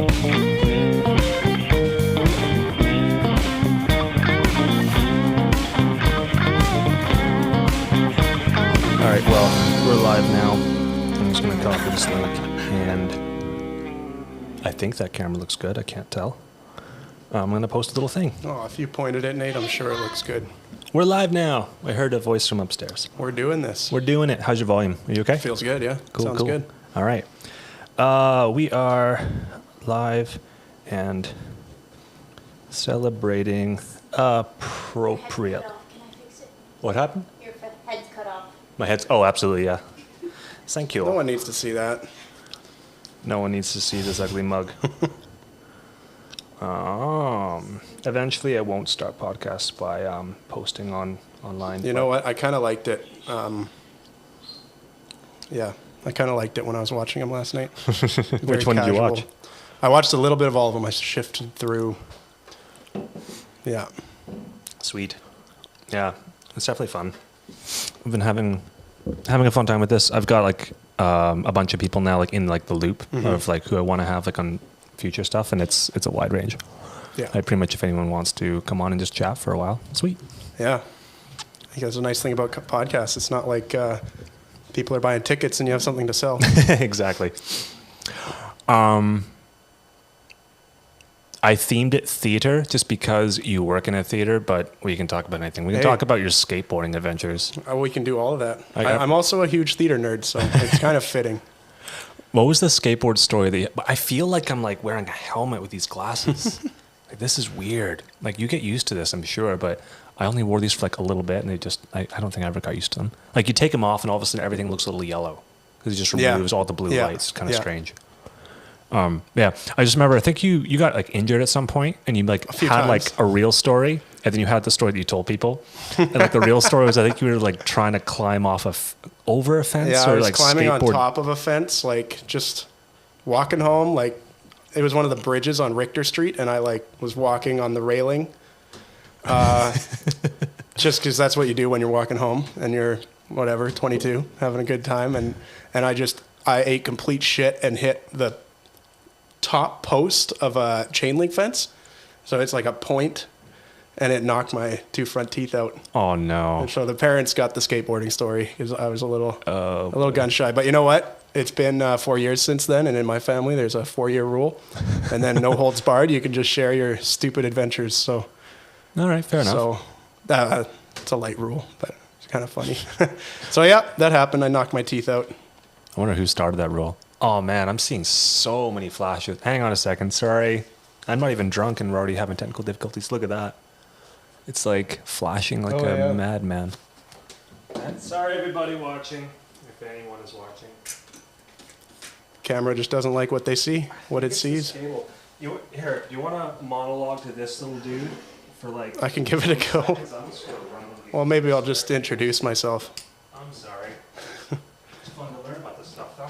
All right, well, we're live now. I'm just going to copy this link, and I think that camera looks good. I can't tell. I'm going to post a little thing. Oh, if you pointed at Nate, I'm sure it looks good. We're live now. I heard a voice from upstairs. We're doing this. We're doing it. How's your volume? Are you okay? Feels good, yeah. Cool, Sounds cool. good. All right. We are live and celebrating appropriate. Can I fix it? What happened? Your head's cut off. My head's... Oh, absolutely, yeah. Thank you. No one needs to see that. No one needs to see this ugly mug. Eventually, I won't start podcasts by posting online. You know what? I kind of liked it. Yeah, I kind of liked it when I was watching them last night. Which one did you watch? I watched a little bit of all of them. I shifted through. Yeah. Sweet. Yeah, it's definitely fun. I've been having a fun time with this. I've got like a bunch of people now like in like the loop of like who I want to have like on future stuff, and it's a wide range. Yeah. Pretty much if anyone wants to come on and just chat for a while, sweet. Yeah. I think that's a nice thing about podcasts. It's not like people are buying tickets and you have something to sell. Exactly. I themed it theater just because you work in a theater, but we can talk about anything. We can talk about your skateboarding adventures. We can do all of that. Okay. I'm also a huge theater nerd, so it's kind of fitting. What was the skateboard story that I feel like I'm like wearing a helmet with these glasses. Like this is weird. Like you get used to this, I'm sure, but I only wore these for like a little bit and I don't think I ever got used to them. Like you take them off and all of a sudden everything looks a little yellow because it just removes all the blue lights. Kind of strange. Yeah, I just remember. I think you got like injured at some point, and you like had times. like a real story, and then you had the story that you told people, and like the real story was I think you were like trying to climb off over a fence Yeah, or I was like climbing skateboard. on top of a fence, like just walking home. Like it was one of the bridges on Richter Street, and I like was walking on the railing, just because that's what you do when you're walking home and you're 22, having a good time, and I ate complete shit and hit the top post of a chain link fence, so it's like a point, and it knocked my 2 front teeth out. Oh no! And so the parents got the skateboarding story because I was a little gun shy. But you know what? It's been 4 years since then, and in my family, there's a 4-year rule, and then no holds barred. You can just share your stupid adventures. So, all right, fair enough. So it's a light rule, but it's kind of funny. So yeah, that happened. I knocked my teeth out. I wonder who started that rule. Oh man, I'm seeing so many flashes. Hang on a second, sorry. I'm not even drunk and we're already having technical difficulties. Look at that. It's like flashing like a madman. And sorry everybody watching, if anyone is watching. Camera just doesn't like what they see, what it sees. Do you want to monologue to this little dude for like... I can give it a go. Well, maybe I'll just introduce myself. I'm sorry. It's fun to learn about this stuff though.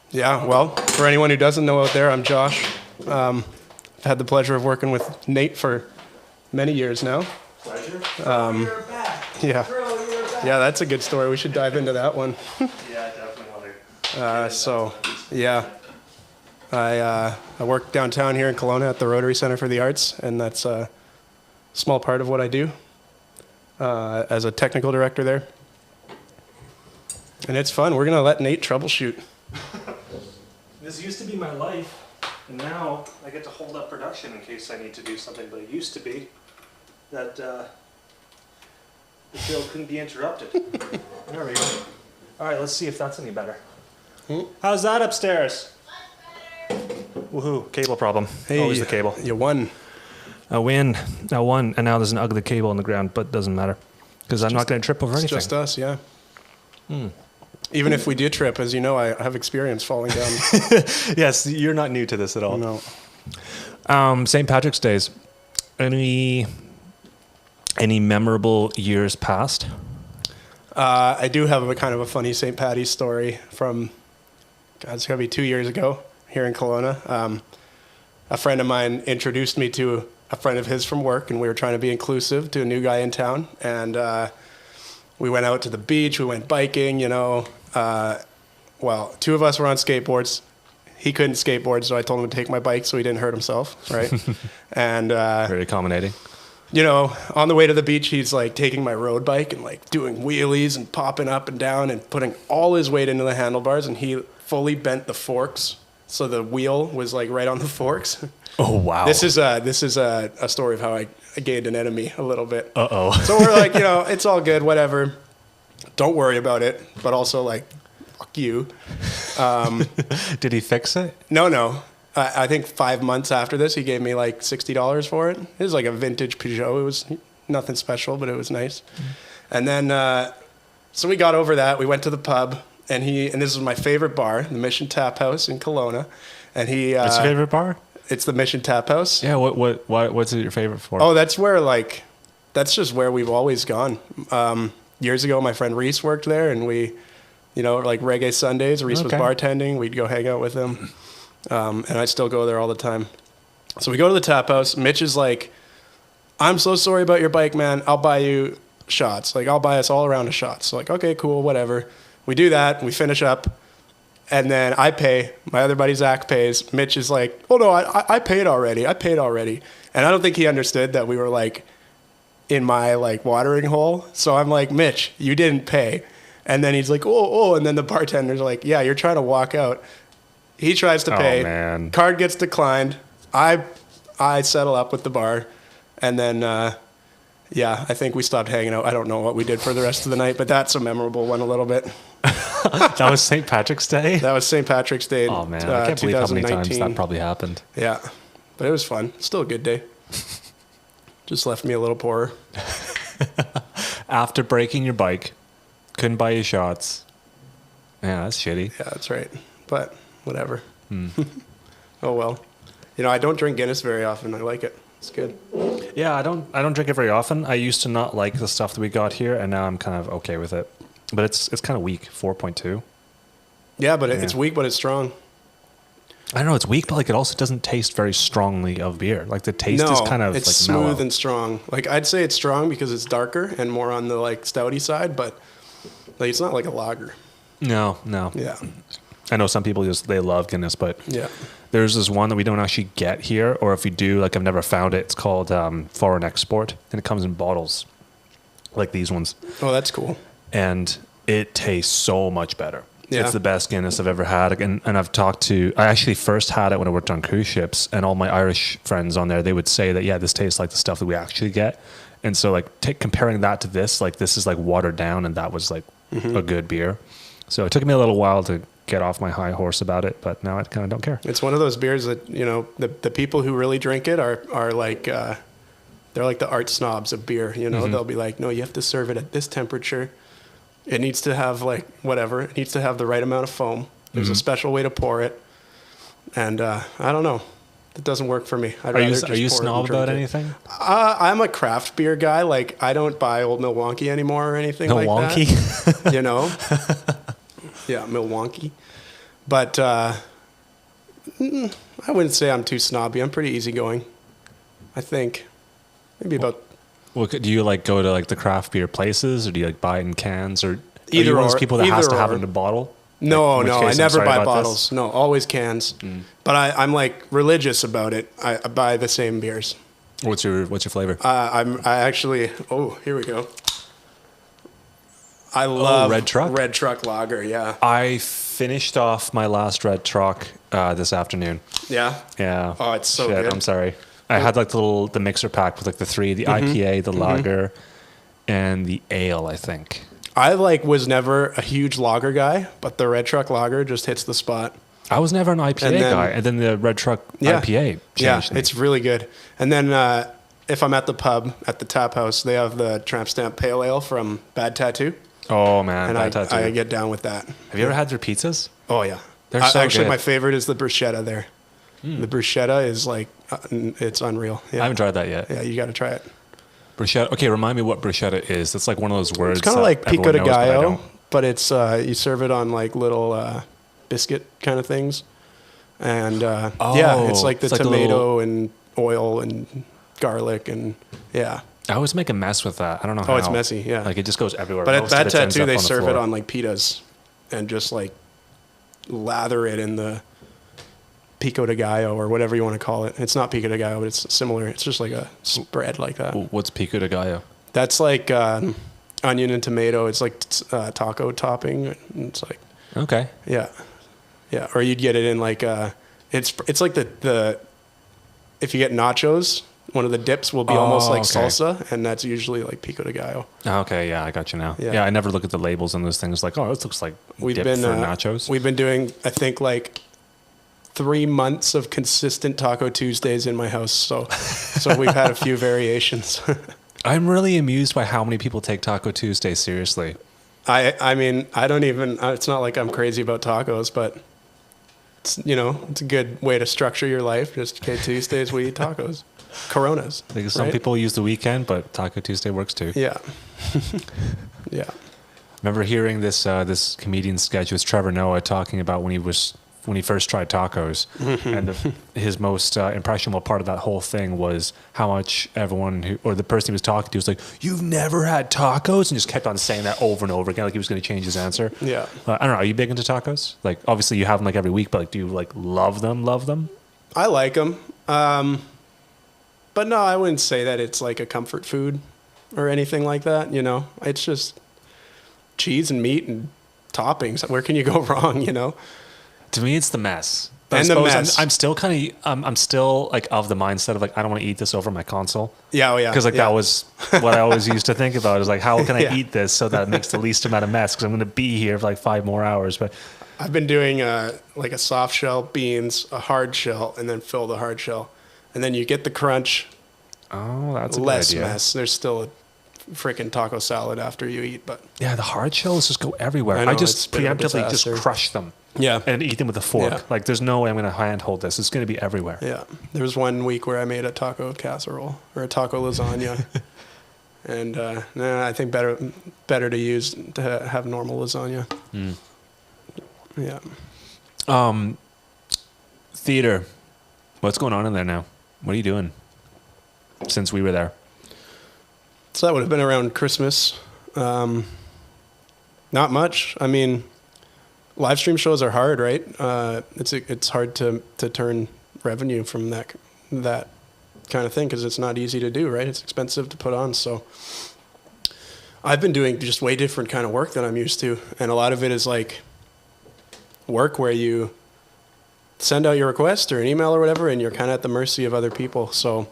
Yeah, well, for anyone who doesn't know out there, I'm Josh. I've had the pleasure of working with Nate for many years now. Pleasure? You're back. Yeah. Bro, you're back. Yeah, that's a good story. We should dive into that one. Yeah, definitely want to. I work downtown here in Kelowna at the Rotary Center for the Arts, and that's a small part of what I do as a technical director there. And it's fun. We're going to let Nate troubleshoot. This used to be my life, and now I get to hold up production in case I need to do something, but it used to be that the show couldn't be interrupted. There we go. All right, let's see if that's any better. How's that upstairs? Woohoo, cable problem. Hey, always the cable. You won. I win. I won, and now there's an ugly cable on the ground, but it doesn't matter because I'm not going to trip over anything. It's just us, yeah. Even if we did trip, as you know, I have experience falling down. Yes, you're not new to this at all. No. St. Patrick's Days. Any memorable years past? I do have a kind of a funny St. Paddy's story from, God, it's going to be 2 years ago here in Kelowna. A friend of mine introduced me to a friend of his from work, and we were trying to be inclusive to a new guy in town. And We went out to the beach. We went biking, you know. Well, 2 of us were on skateboards. He couldn't skateboard, so I told him to take my bike so he didn't hurt himself, right? And Very accommodating. you know, on the way to the beach, he's like taking my road bike and like doing wheelies and popping up and down and putting all his weight into the handlebars, and he fully bent the forks, so the wheel was like right on the forks. Oh, wow. This is a story of how I gained an enemy a little bit. Uh-oh. So we're like, you know, it's all good, whatever. Don't worry about it, but also like, fuck you. Did he fix it? No. I think 5 months after this, he gave me like $60 for it. It was like a vintage Peugeot. It was nothing special, but it was nice. And then, so we got over that. We went to the pub, and this is my favorite bar, the Mission Tap House in Kelowna. And he. What's your favorite bar? It's the Mission Tap House. Yeah. What's it your favorite for? Oh, that's just where we've always gone. Years ago, my friend Reese worked there, and we, you know, like reggae Sundays. Reese was bartending. We'd go hang out with him. And I still go there all the time. So we go to the tap house. Mitch is like, I'm so sorry about your bike, man. I'll buy you shots. Like, I'll buy us all around a shot. So like, okay, cool, whatever. We do that. We finish up. And then I pay. My other buddy, Zach, pays. Mitch is like, oh, no, I paid already. And I don't think he understood that we were like in my like watering hole. So I'm like, Mitch, you didn't pay. And then he's like, oh. And then the bartender's like, yeah, you're trying to walk out. He tries to pay. Oh, man. Card gets declined. I settle up with the bar. And then, yeah, I think we stopped hanging out. I don't know what we did for the rest of the night, but that's a memorable one a little bit. That was St. Patrick's Day? That was St. Patrick's Day. Oh, man. I can't believe how many times that probably happened. Yeah. But it was fun. Still a good day. Just left me a little poorer. After breaking your bike, couldn't buy you shots. Yeah, that's shitty. Yeah, that's right. But whatever. Oh, well. You know, I don't drink Guinness very often. I like it. It's good. Yeah, I don't drink it very often. I used to not like the stuff that we got here, and now I'm kind of okay with it. But it's kind of weak, 4.2. Yeah, but it's weak, but it's strong. I don't know, it's weak, but like it also doesn't taste very strongly of beer. Like the taste is kind of it's like smooth mellow. and strong. Like I'd say it's strong because it's darker and more on the like stouty side, but like it's not like a lager. No. Yeah. I know some people they love Guinness, but Yeah. there's this one that we don't actually get here, or if we do, like I've never found it. It's called Foreign Export, and it comes in bottles, like these ones. Oh, that's cool. And it tastes so much better. Yeah. It's the best Guinness I've ever had. And I've I actually first had it when I worked on cruise ships, and all my Irish friends on there, they would say that, yeah, this tastes like the stuff that we actually get. And so like comparing that to this, like this is like watered down, and that was like a good beer. So it took me a little while to get off my high horse about it, but now I kind of don't care. It's one of those beers that, you know, the people who really drink it are like, they're like the art snobs of beer, you know, they'll be like, no, you have to serve it at this temperature. It needs to have like whatever. It needs to have the right amount of foam. There's a special way to pour it. And I don't know. It doesn't work for me. Are you snob about anything? I'm a craft beer guy. Like I don't buy Old Milwaukee anymore or anything like that. You know? Yeah, Milwaukee. But I wouldn't say I'm too snobby. I'm pretty easygoing. I think. Maybe about... Well, do you like go to like the craft beer places, or do you like buy it in cans, or either are you one of or, those people that has to have or. it in a bottle? No, Like, I never buy about bottles. this. No, always cans. But I'm like religious about it. I buy the same beers. What's your flavor? I actually. Oh, here we go. I love Red Truck? Red Truck Lager. Yeah. I finished off my last Red Truck this afternoon. Yeah. Yeah. Oh, it's so Shit, good. I'm sorry. I had like the mixer pack with like the three, the IPA, the lager, and the ale, I think. I was never a huge lager guy, but the Red Truck Lager just hits the spot. I was never an IPA guy, and then the Red Truck IPA changed me. It's really good. And then if I'm at the pub, at the tap house, they have the Tramp Stamp Pale Ale from Bad Tattoo. Oh man, And Bad Tattoo. I get down with that. Have you ever had their pizzas? Oh, yeah. They're so actually, good. my favorite is the bruschetta there. The bruschetta is like, it's unreal. Yeah. I haven't tried that yet. Yeah, you got to try it. Bruschetta. Okay, remind me what bruschetta is. That's like one of those words. It's kind of that like pico de everyone knows, but I gallo, don't. but it's you serve it on like little biscuit kind of things, and yeah, it's like the it's like a tomato little- and oil and garlic and yeah. I always make a mess with that. I don't know how. Oh, it's messy, yeah. Like, it just goes everywhere. But at Most of Bad it ends Tattoo, up they on the serve it floor. on like pitas and just like lather it in the pico de gallo or whatever you want to call it. It's not pico de gallo, but it's similar. It's just like a spread like that. Ooh, what's pico de gallo? That's like onion and tomato. It's like taco topping. It's like, Okay. yeah. Yeah. Or you'd get it in like, it's like the, if you get nachos, one of the dips will be almost like okay. salsa, and that's usually like pico de gallo. Okay, yeah, I got you now. Yeah. Yeah, I never look at the labels on those things like, oh, this looks like dip for nachos. We've been doing, I think, like 3 months of consistent Taco Tuesdays in my house. So we've had a few variations. I'm really amused by how many people take Taco Tuesday seriously. I mean, I don't even, it's not like I'm crazy about tacos, but it's, it's a good way to structure your life. Just, okay, Tuesdays we eat tacos. Coronas. Like, some right? people use the weekend, but Taco Tuesday works too. Yeah. Yeah. Remember hearing this this comedian sketch with Trevor Noah talking about when he first tried tacos, and his most impressionable part of that whole thing was how much everyone or the person he was talking to was like, "You've never had tacos," and just kept on saying that over and over again, like he was going to change his answer. Yeah. I don't know. Are you big into tacos? Like, obviously you have them like every week, but like, do you like love them? Love them? I like them. But no, I wouldn't say that it's like a comfort food or anything like that. It's just cheese and meat and toppings. Where can you go wrong? To me, it's the mess. But And I the suppose mess. I'm still kind of, I'm still like of the mindset of like, I don't want to eat this over my console. Yeah, oh yeah. Because like yeah. that was what I always used to think about is like, how can I Yeah. eat this so that it makes the least amount of mess? Because I'm going to be here for like 5 more hours. But I've been doing like a soft shell, beans, a hard shell, and then fill the hard shell. And then you get the crunch, oh, that's a less good idea. mess. There's still a freaking taco salad after you eat, but Yeah, the hard shells just go everywhere. I know, I it's just a bit of a preemptively just disaster. crush them yeah. and eat them with a fork. Yeah. Like, there's no way I'm going to handhold this. It's going to be everywhere. Yeah. There was one week where I made a taco casserole or a taco lasagna. And I think better to have normal lasagna. Mm. Yeah. Theater. What's going on in there now? What are you doing since we were there? So that would have been around Christmas. Not much. I mean, live stream shows are hard, right? It's hard to turn revenue from that kind of thing because it's not easy to do, right? It's expensive to put on. So I've been doing just way different kind of work than I'm used to, and a lot of it is like work where you send out your request or an email or whatever, and you're kind of at the mercy of other people. So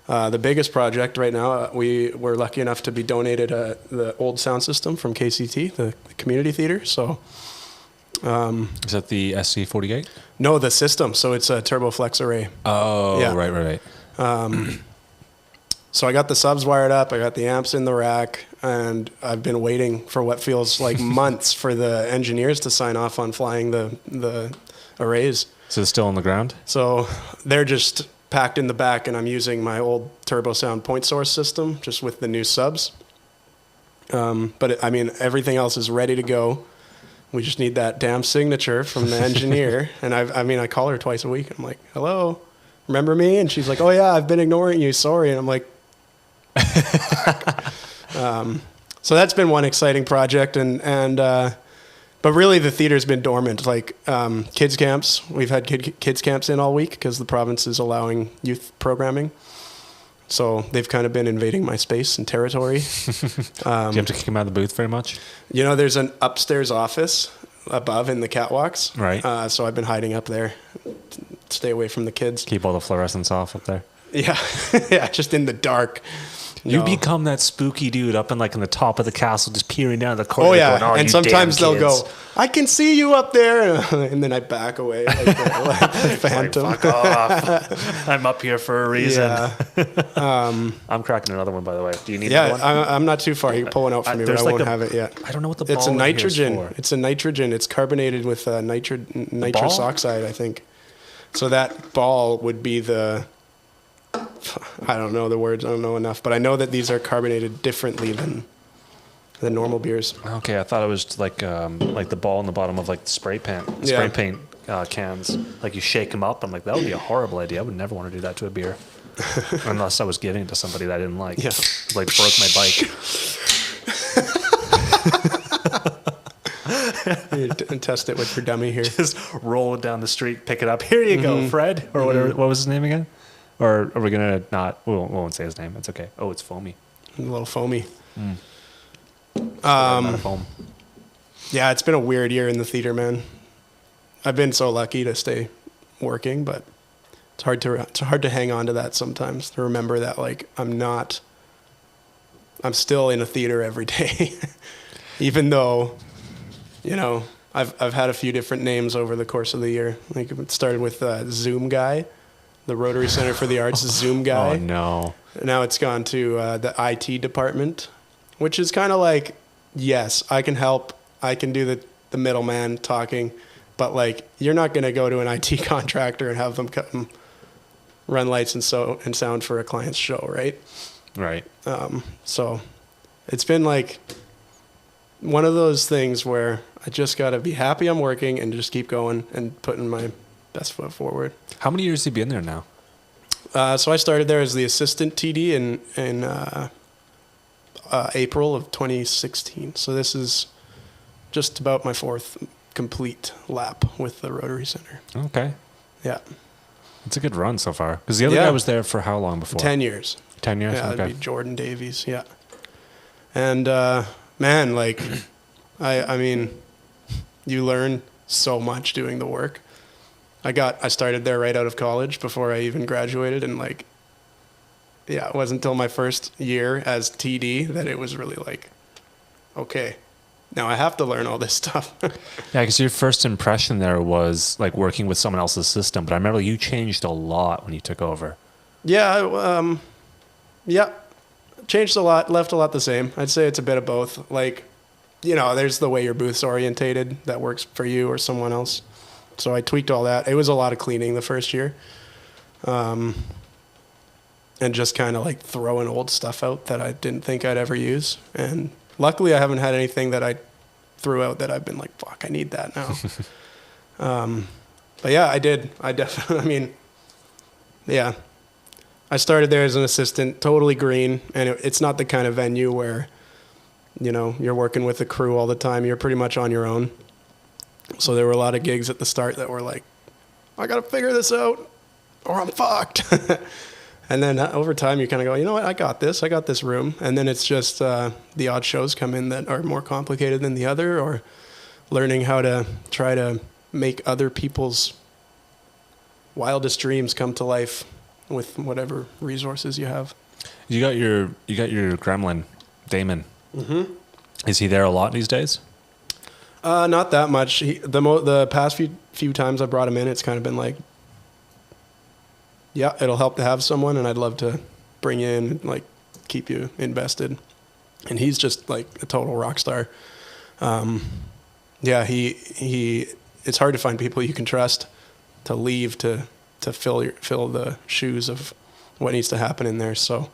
the biggest project right now, we were lucky enough to be donated the old sound system from KCT, the community theater. So Is that the SC48? no, the system. So it's a TurboFlex array. Oh, Yeah. right. So I got the subs wired up, I got the amps in the rack, and I've been waiting for what feels like months for the engineers to sign off on flying the arrays. So it's still on the ground? So they're just packed in the back, and I'm using my old Turbo Sound point source system just with the new subs. But I mean, everything else is ready to go. We just need that damn signature from the engineer. And I call her twice a week. I'm like, hello, remember me? And she's like, oh yeah, I've been ignoring you. Sorry. And I'm like, so that's been one exciting project. But really the theater's been dormant. Like kids camps, we've had kids camps in all week because the province is allowing youth programming. So they've kind of been invading my space and territory. Do you have to kick him out of the booth very much? There's an upstairs office above in the catwalks. Right. So I've been hiding up there, stay away from the kids. Keep all the fluorescents off up there. Yeah, yeah, just in the dark. You No. become that spooky dude up in the top of the castle, just peering down the corridor. Oh yeah, going, and you sometimes damn they'll kids." go, "I can see you up there," and then I back away like the phantom. Like, fuck off! I'm up here for a reason. Yeah, I'm cracking another one, by the way. Do you need yeah. another one? I'm not too far. You can pull one out for me, but There's I like won't a- have it yet. I don't know what the It's ball a in here is nitrogen. for. It's a nitrogen. It's carbonated with nitrous ball? oxide, I think. So that ball would be the. I don't know the words. I don't know enough, but I know that these are carbonated differently than normal beers. Okay, I thought it was like the ball in the bottom of like spray paint Yeah. cans. Like you shake them up. I'm like, that would be a horrible idea. I would never want to do that to a beer. Unless I was giving it to somebody that I didn't like. Yeah. Like broke my bike. You test it with your dummy here. Just roll it down the street, pick it up. Here you go, Fred. Or whatever. What was his name again? Or are we going to not? We won't say his name. It's okay. Oh, it's foamy. A little foamy. Foam. Yeah, it's been a weird year in the theater, man. I've been so lucky to stay working, but it's hard to hang on to that sometimes, to remember that, like, I'm still in a theater every day. Even though, you know, I've had a few different names over the course of the year. Like, it started with Zoom Guy, the Rotary Center for the Arts Zoom Guy. Oh, no. Now it's gone to the IT department, which is kind of like, yes, I can help. I can do the middleman talking, but like, you're not going to go to an IT contractor and have them come run lights and sound for a client's show, right? Right. So it's been like one of those things where I just got to be happy I'm working and just keep going and putting my best foot forward. How many years have you been there now? So I started there as the assistant TD in April of 2016. So this is just about my fourth complete lap with the Rotary Center. Okay. Yeah. It's a good run so far. Because the other guy was there for how long before? 10 years. 10 years? Yeah, okay. that'd be Jordan Davies. Yeah. And, man, like, I mean, you learn so much doing the work. I started there right out of college before I even graduated. And like, yeah, it wasn't until my first year as TD that it was really like, okay, now I have to learn all this stuff. Yeah, because your first impression there was like working with someone else's system. But I remember you changed a lot when you took over. Yeah, yeah, changed a lot, left a lot the same. I'd say it's a bit of both. Like, you know, there's the way your booth's orientated that works for you or someone else. So I tweaked all that. It was a lot of cleaning the first year. And just kind of like throwing old stuff out that I didn't think I'd ever use. And luckily I haven't had anything that I threw out that I've been like, fuck, I need that now. But yeah, I did. I definitely, I mean, yeah. I started there as an assistant, totally green. And it's not the kind of venue where, you know, you're working with a crew all the time. You're pretty much on your own. So there were a lot of gigs at the start that were like, I got to figure this out or I'm fucked. And then over time you kind of go, you know what, I got this room. And then it's just the odd shows come in that are more complicated than the other, or learning how to try to make other people's wildest dreams come to life with whatever resources you have. You got your gremlin, Damon. Mm-hmm. Is he there a lot these days? Not that much. The past few times I brought him in, it's kind of been like, yeah, it'll help to have someone, and I'd love to bring you in, like, keep you invested. And he's just like a total rock star. Yeah, he. It's hard to find people you can trust to leave to fill the shoes of what needs to happen in there. So.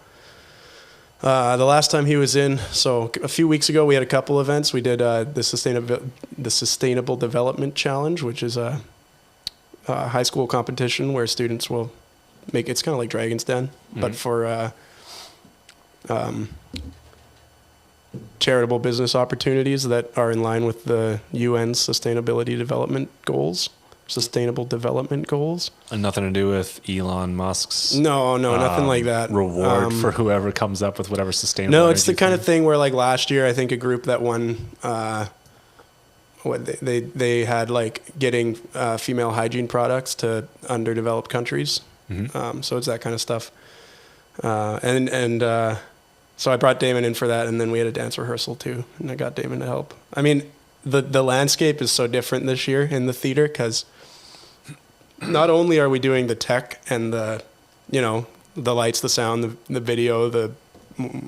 The last time he was in, so a few weeks ago, we had a couple events. We did the Sustainable Development Challenge, which is a high school competition where students will make, it's kind of like Dragon's Den, but for charitable business opportunities that are in line with the UN's Sustainable Development Goals. And nothing to do with Elon Musk's No, nothing like that. Reward for whoever comes up with whatever sustainable. No, it's the kind of thing where, like, last year, I think a group that won, they had like getting female hygiene products to underdeveloped countries. Mm-hmm. So it's that kind of stuff. So I brought Damon in for that, and then we had a dance rehearsal too, and I got Damon to help. I mean, the landscape is so different this year in the theater because not only are we doing the tech and the lights, the sound, the video, the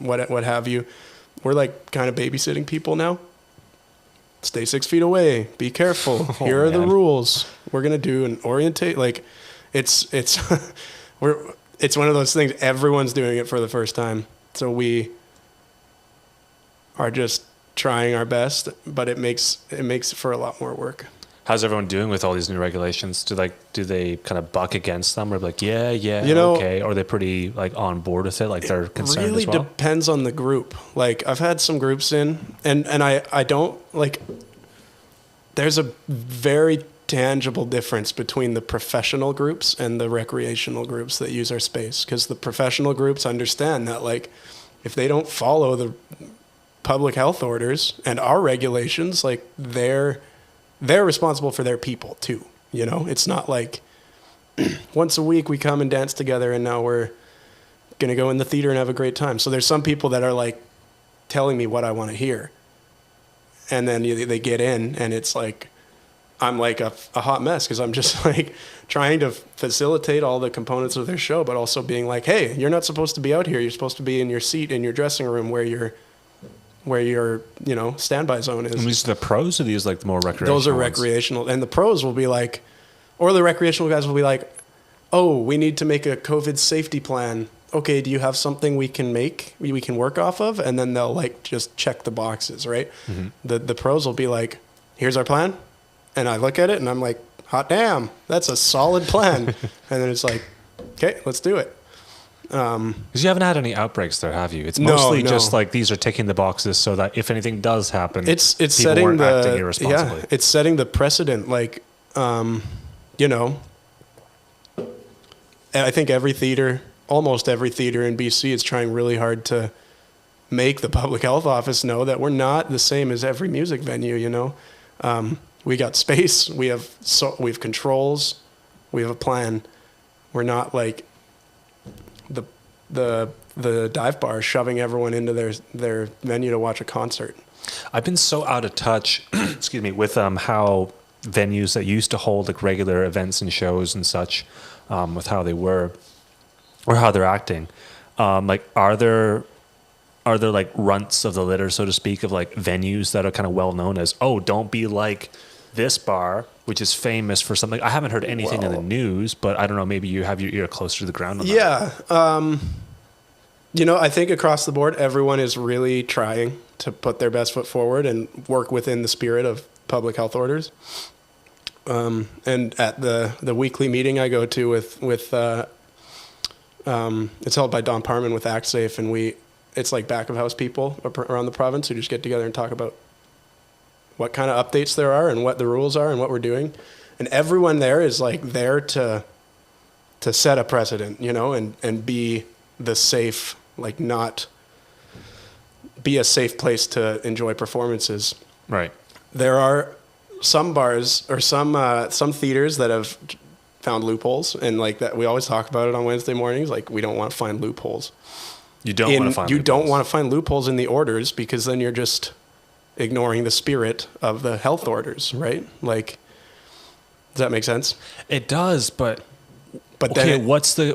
what have you, we're like kind of babysitting people now. Stay 6 feet away. Be careful. Here are the rules. We're gonna do an orientate. Like, it's it's one of those things. Everyone's doing it for the first time, so we are just trying our best, but it makes for a lot more work. How's everyone doing with all these new regulations? Do they kind of buck against them, or like, yeah, okay, or are they pretty like on board with it? Like they're concerned really as well? depends on the group. Like I've had some groups in, and I don't like. There's a very tangible difference between the professional groups and the recreational groups that use our space, because the professional groups understand that like if they don't follow the public health orders and our regulations, like they're responsible for their people too. You know, it's not like once a week we come and dance together and now we're going to go in the theater and have a great time. So there's some people that are like telling me what I want to hear. And then they get in and it's like, I'm like a hot mess because I'm just like trying to facilitate all the components of their show, but also being like, hey, you're not supposed to be out here. You're supposed to be in your seat in your dressing room where your standby zone is. And these are the pros, or these like the more recreational? Those are ones? recreational, and the pros will be like, or the recreational guys will be like, oh, we need to make a COVID safety plan. Okay, do you have something we can work off of? And then they'll like just check the boxes, right? Mm-hmm. The pros will be like, here's our plan, and I look at it and I'm like, hot damn, that's a solid plan. And then it's like, okay, let's do it. Because you haven't had any outbreaks there, have you? It's mostly just like these are ticking the boxes so that if anything does happen, it's people setting weren't acting irresponsibly. Yeah, it's setting the precedent. Like, and I think almost every theater in BC is trying really hard to make the public health office know that we're not the same as every music venue. You know, we got space, we have controls, we have a plan. We're not like the dive bar shoving everyone into their venue to watch a concert. I've been so out of touch, excuse me, with how venues that used to hold like regular events and shows and such, with how they were or how they're acting. Like, are there like runts of the litter, so to speak, of like venues that are kind of well known as, oh, don't be like this bar, which is famous for something? I haven't heard anything in the news, but I don't know, maybe you have your ear closer to the ground on that. Yeah. I think across the board, everyone is really trying to put their best foot forward and work within the spirit of public health orders. And at the weekly meeting I go to with it's held by Don Parman with ActSafe, and it's like back of house people around the province who just get together and talk about what kind of updates there are and what the rules are and what we're doing. And everyone there is like there to set a precedent, and be the safe, like not be a safe place to enjoy performances. Right. There are some bars or some theaters that have found loopholes, and like that we always talk about it on Wednesday mornings. Like, we don't want to find loopholes. You don't want to find You loopholes. don't want to find loopholes in the orders, because then you're just ignoring the spirit of the health orders, right? Like, does that make sense? It does, but okay, then what's the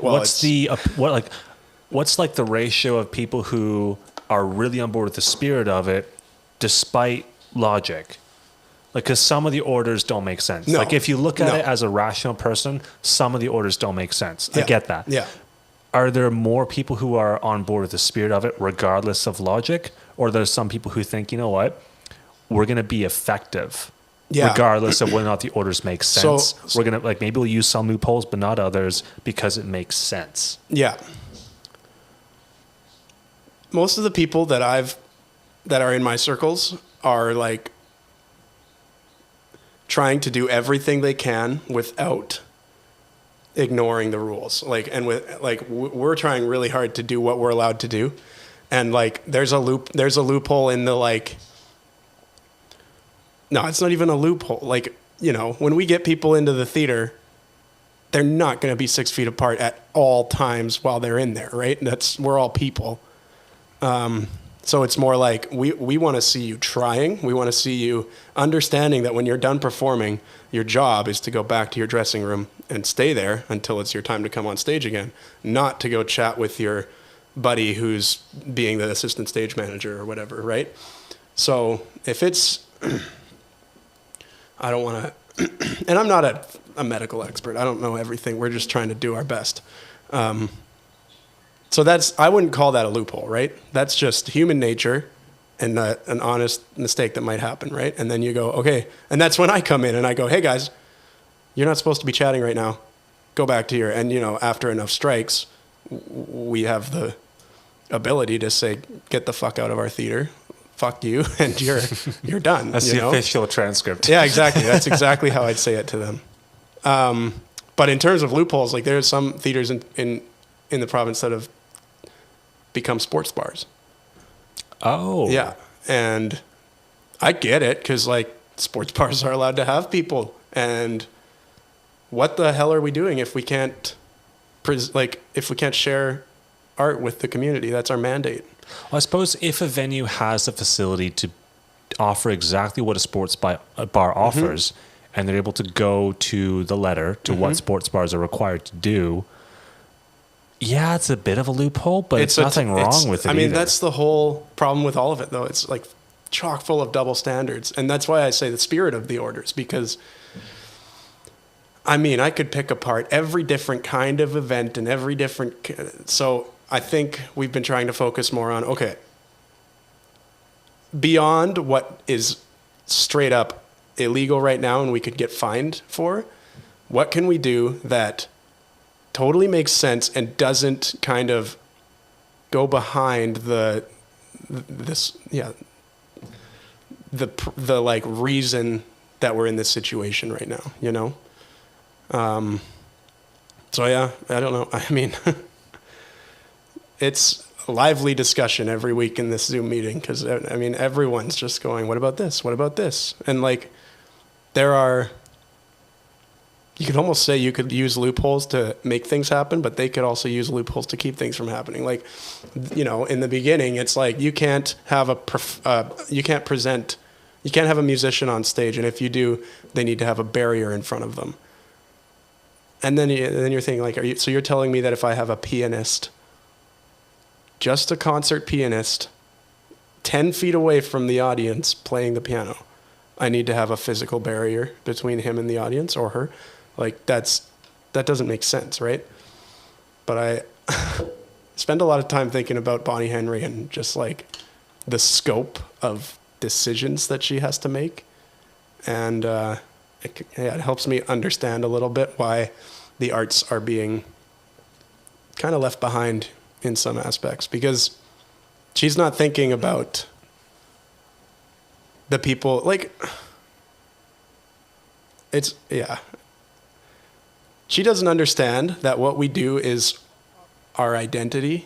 ratio of people who are really on board with the spirit of it, despite logic? Like, because some of the orders don't make sense. No. Like, if you look at it as a rational person, some of the orders don't make sense. Yeah. I get that. Yeah. Are there more people who are on board with the spirit of it, regardless of logic? Or there's some people who think, you know what, we're going to be effective, regardless of whether or not the orders make sense. We're going to, like, maybe we'll use some loopholes, but not others, because it makes sense. Yeah. Most of the people that are in my circles are like trying to do everything they can without ignoring the rules. We're trying really hard to do what we're allowed to do. And like, there's a loophole in the like, no, it's not even a loophole. Like, when we get people into the theater, they're not going to be 6 feet apart at all times while they're in there, right? We're all people. So it's more like we want to see you trying. We want to see you understanding that when you're done performing, your job is to go back to your dressing room and stay there until it's your time to come on stage again, not to go chat with your buddy who's being the assistant stage manager or whatever, right? So if it's, I don't want to, and I'm not a medical expert. I don't know everything. We're just trying to do our best. So I wouldn't call that a loophole, right? That's just human nature. and an honest mistake that might happen, right? And then you go, okay. And that's when I come in and I go, hey guys, you're not supposed to be chatting right now. Go back to your, and after enough strikes, we have the ability to say, get the fuck out of our theater. Fuck you. And you're done. That's the official transcript. Yeah, exactly. That's exactly how I'd say it to them. But in terms of loopholes, like there's some theaters in the province that have become sports bars. Oh. Yeah. And I get it because like sports bars are allowed to have people. And what the hell are we doing if we can't share art with the community? That's our mandate. Well, I suppose if a venue has the facility to offer exactly what a sports bar offers, and they're able to go to the letter to what sports bars are required to do, yeah, it's a bit of a loophole, but it's nothing wrong with it. I mean, either. That's the whole problem with all of it, though. It's like chock full of double standards. And that's why I say the spirit of the orders, because I mean, I could pick apart every different kind of event and every different. So I think we've been trying to focus more on, okay, beyond what is straight up illegal right now and we could get fined for, what can we do that totally makes sense and doesn't kind of go behind the like reason that we're in this situation right now, So yeah, I don't know. I mean, it's a lively discussion every week in this Zoom meeting because I mean everyone's just going, "What about this? What about this?" And like, you could almost say you could use loopholes to make things happen, but they could also use loopholes to keep things from happening. Like, in the beginning, it's like you can't have you can't have a musician on stage, and if you do, they need to have a barrier in front of them. And then you're thinking like, so you're telling me that if I have a pianist, just a concert pianist, 10 feet away from the audience playing the piano, I need to have a physical barrier between him and the audience or her? Like that doesn't make sense, right? But I spend a lot of time thinking about Bonnie Henry and just like the scope of decisions that she has to make. And it helps me understand a little bit why the arts are being kind of left behind in some aspects, because she's not thinking about the people. Like, she doesn't understand that what we do is our identity.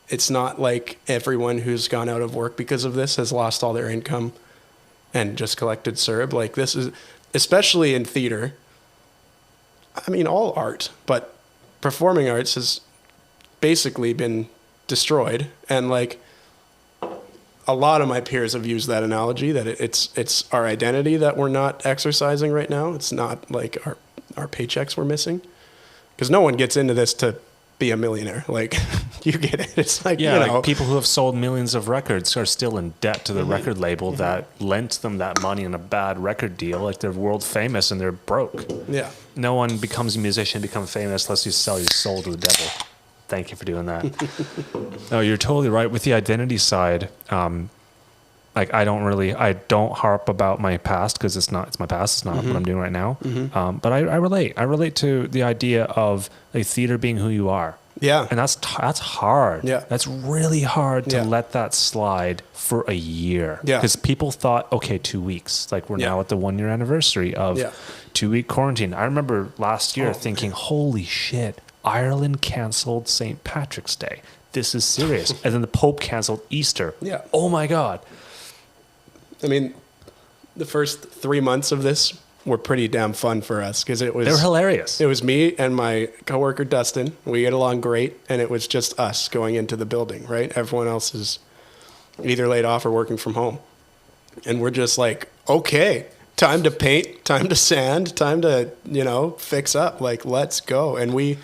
It's not like everyone who's gone out of work because of this has lost all their income and just collected CERB. Like, this is, especially in theater, I mean, all art, but performing arts has basically been destroyed. And like, a lot of my peers have used that analogy that it's our identity that we're not exercising right now. It's not like our paychecks we're missing, because no one gets into this to be a millionaire. Like, you get it. It's like, like people who have sold millions of records are still in debt to the record label that lent them that money in a bad record deal. Like, they're world famous and they're broke. Yeah. No one becomes a musician, become famous unless you sell your soul to the devil. Thank you for doing that. No, you're totally right. With the identity side, like I don't harp about my past because it's my past. It's not what I'm doing right now. But I relate. I relate to the idea of like theater being who you are. Yeah. And that's hard. Yeah. That's really hard to let that slide for a year. Yeah. Because people thought, okay, 2 weeks. Like we're now at the 1 year anniversary of 2-week quarantine. I remember last year thinking, holy shit, Ireland canceled St. Patrick's Day. This is serious. And then the Pope canceled Easter. Yeah. Oh my God. I mean, the first 3 months of this were pretty damn fun for us because they were hilarious. It was me and my coworker Dustin. We get along great, and it was just us going into the building, right? Everyone else is either laid off or working from home. And we're just like, okay, time to paint, time to sand, time to, fix up. Like, let's go. And we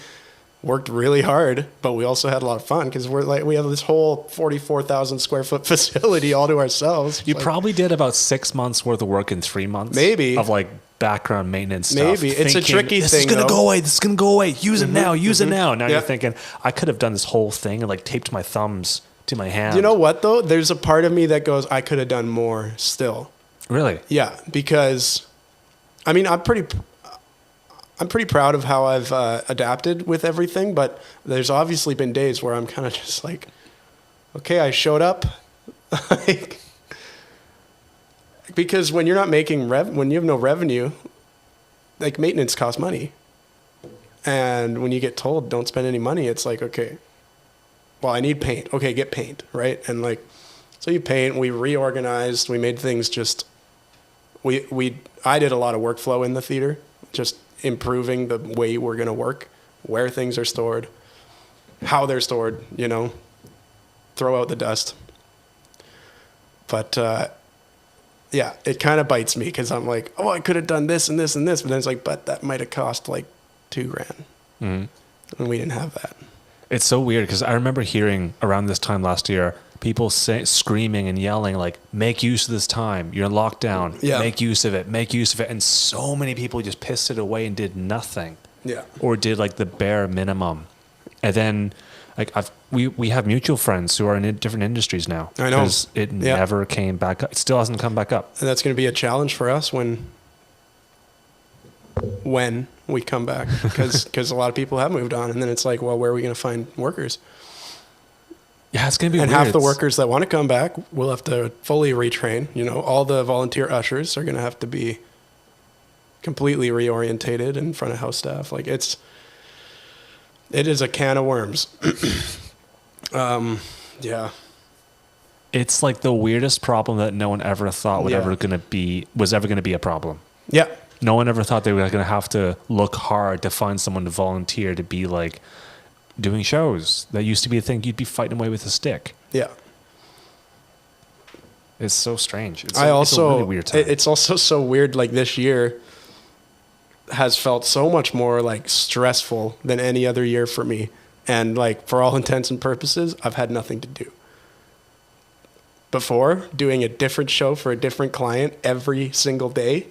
worked really hard, but we also had a lot of fun because we have this whole 44,000 square foot facility all to ourselves. You probably did about 6 months worth of work in 3 months. Maybe. Of like background maintenance stuff. Maybe. It's a tricky thing. This is going to go away. This is going to go away. Use it now. Use it now. Now you're thinking, I could have done this whole thing and like taped my thumbs to my hand. You know what though? There's a part of me that goes, I could have done more still. Really? Yeah, because I mean, I'm pretty proud of how I've adapted with everything, but there's obviously been days where I'm kind of just like, okay, I showed up, like, because when you're not making when you have no revenue, like maintenance costs money, and when you get told don't spend any money, it's like, okay, well, I need paint. Okay, get paint, right? And like, so you paint. We reorganized. We made things just. I did a lot of workflow in the theater, just improving the way we're going to work, where things are stored, how they're stored, you know, throw out the dust. But, yeah, it kind of bites me because I'm like, oh, I could have done this and this and this. But then it's like, but that might have cost like $2,000. Mm-hmm. And we didn't have that. It's so weird because I remember hearing around this time last year, people screaming and yelling like, make use of this time. You're in lockdown. Yeah. Make use of it. Make use of it. And so many people just pissed it away and did nothing. Yeah. Or did like the bare minimum. And then like we have mutual friends who are in different industries now. I know. Because it never came back up. It still hasn't come back up. And that's going to be a challenge for us when we come back, because a lot of people have moved on, and then it's like, well, where are we going to find workers? Yeah, it's going to be and weird. half the workers that want to come back will have to fully retrain. You know, all the volunteer ushers are going to have to be completely reorientated in front of house staff. Like it is a can of worms. Yeah. It's like the weirdest problem that no one ever thought was ever going to be a problem. Yeah. No one ever thought they were going to have to look hard to find someone to volunteer to be like doing shows. That used to be a thing you'd be fighting away with a stick. Yeah. It's so strange. It's a really weird time. It's also so weird. Like this year has felt so much more like stressful than any other year for me. And like for all intents and purposes, I've had nothing to do. Before, doing a different show for a different client every single day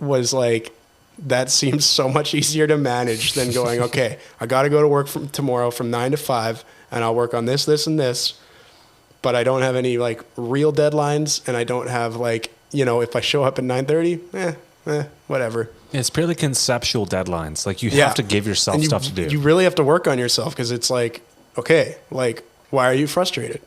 was like, that seems so much easier to manage than going, okay, I got to go to work tomorrow from 9 to 5 and I'll work on this, this, and this. But I don't have any like real deadlines, and I don't have like, you know, if I show up at 9:30, whatever. It's purely conceptual deadlines. Like you have to give yourself stuff to do. You really have to work on yourself, because it's like, okay, like, why are you frustrated?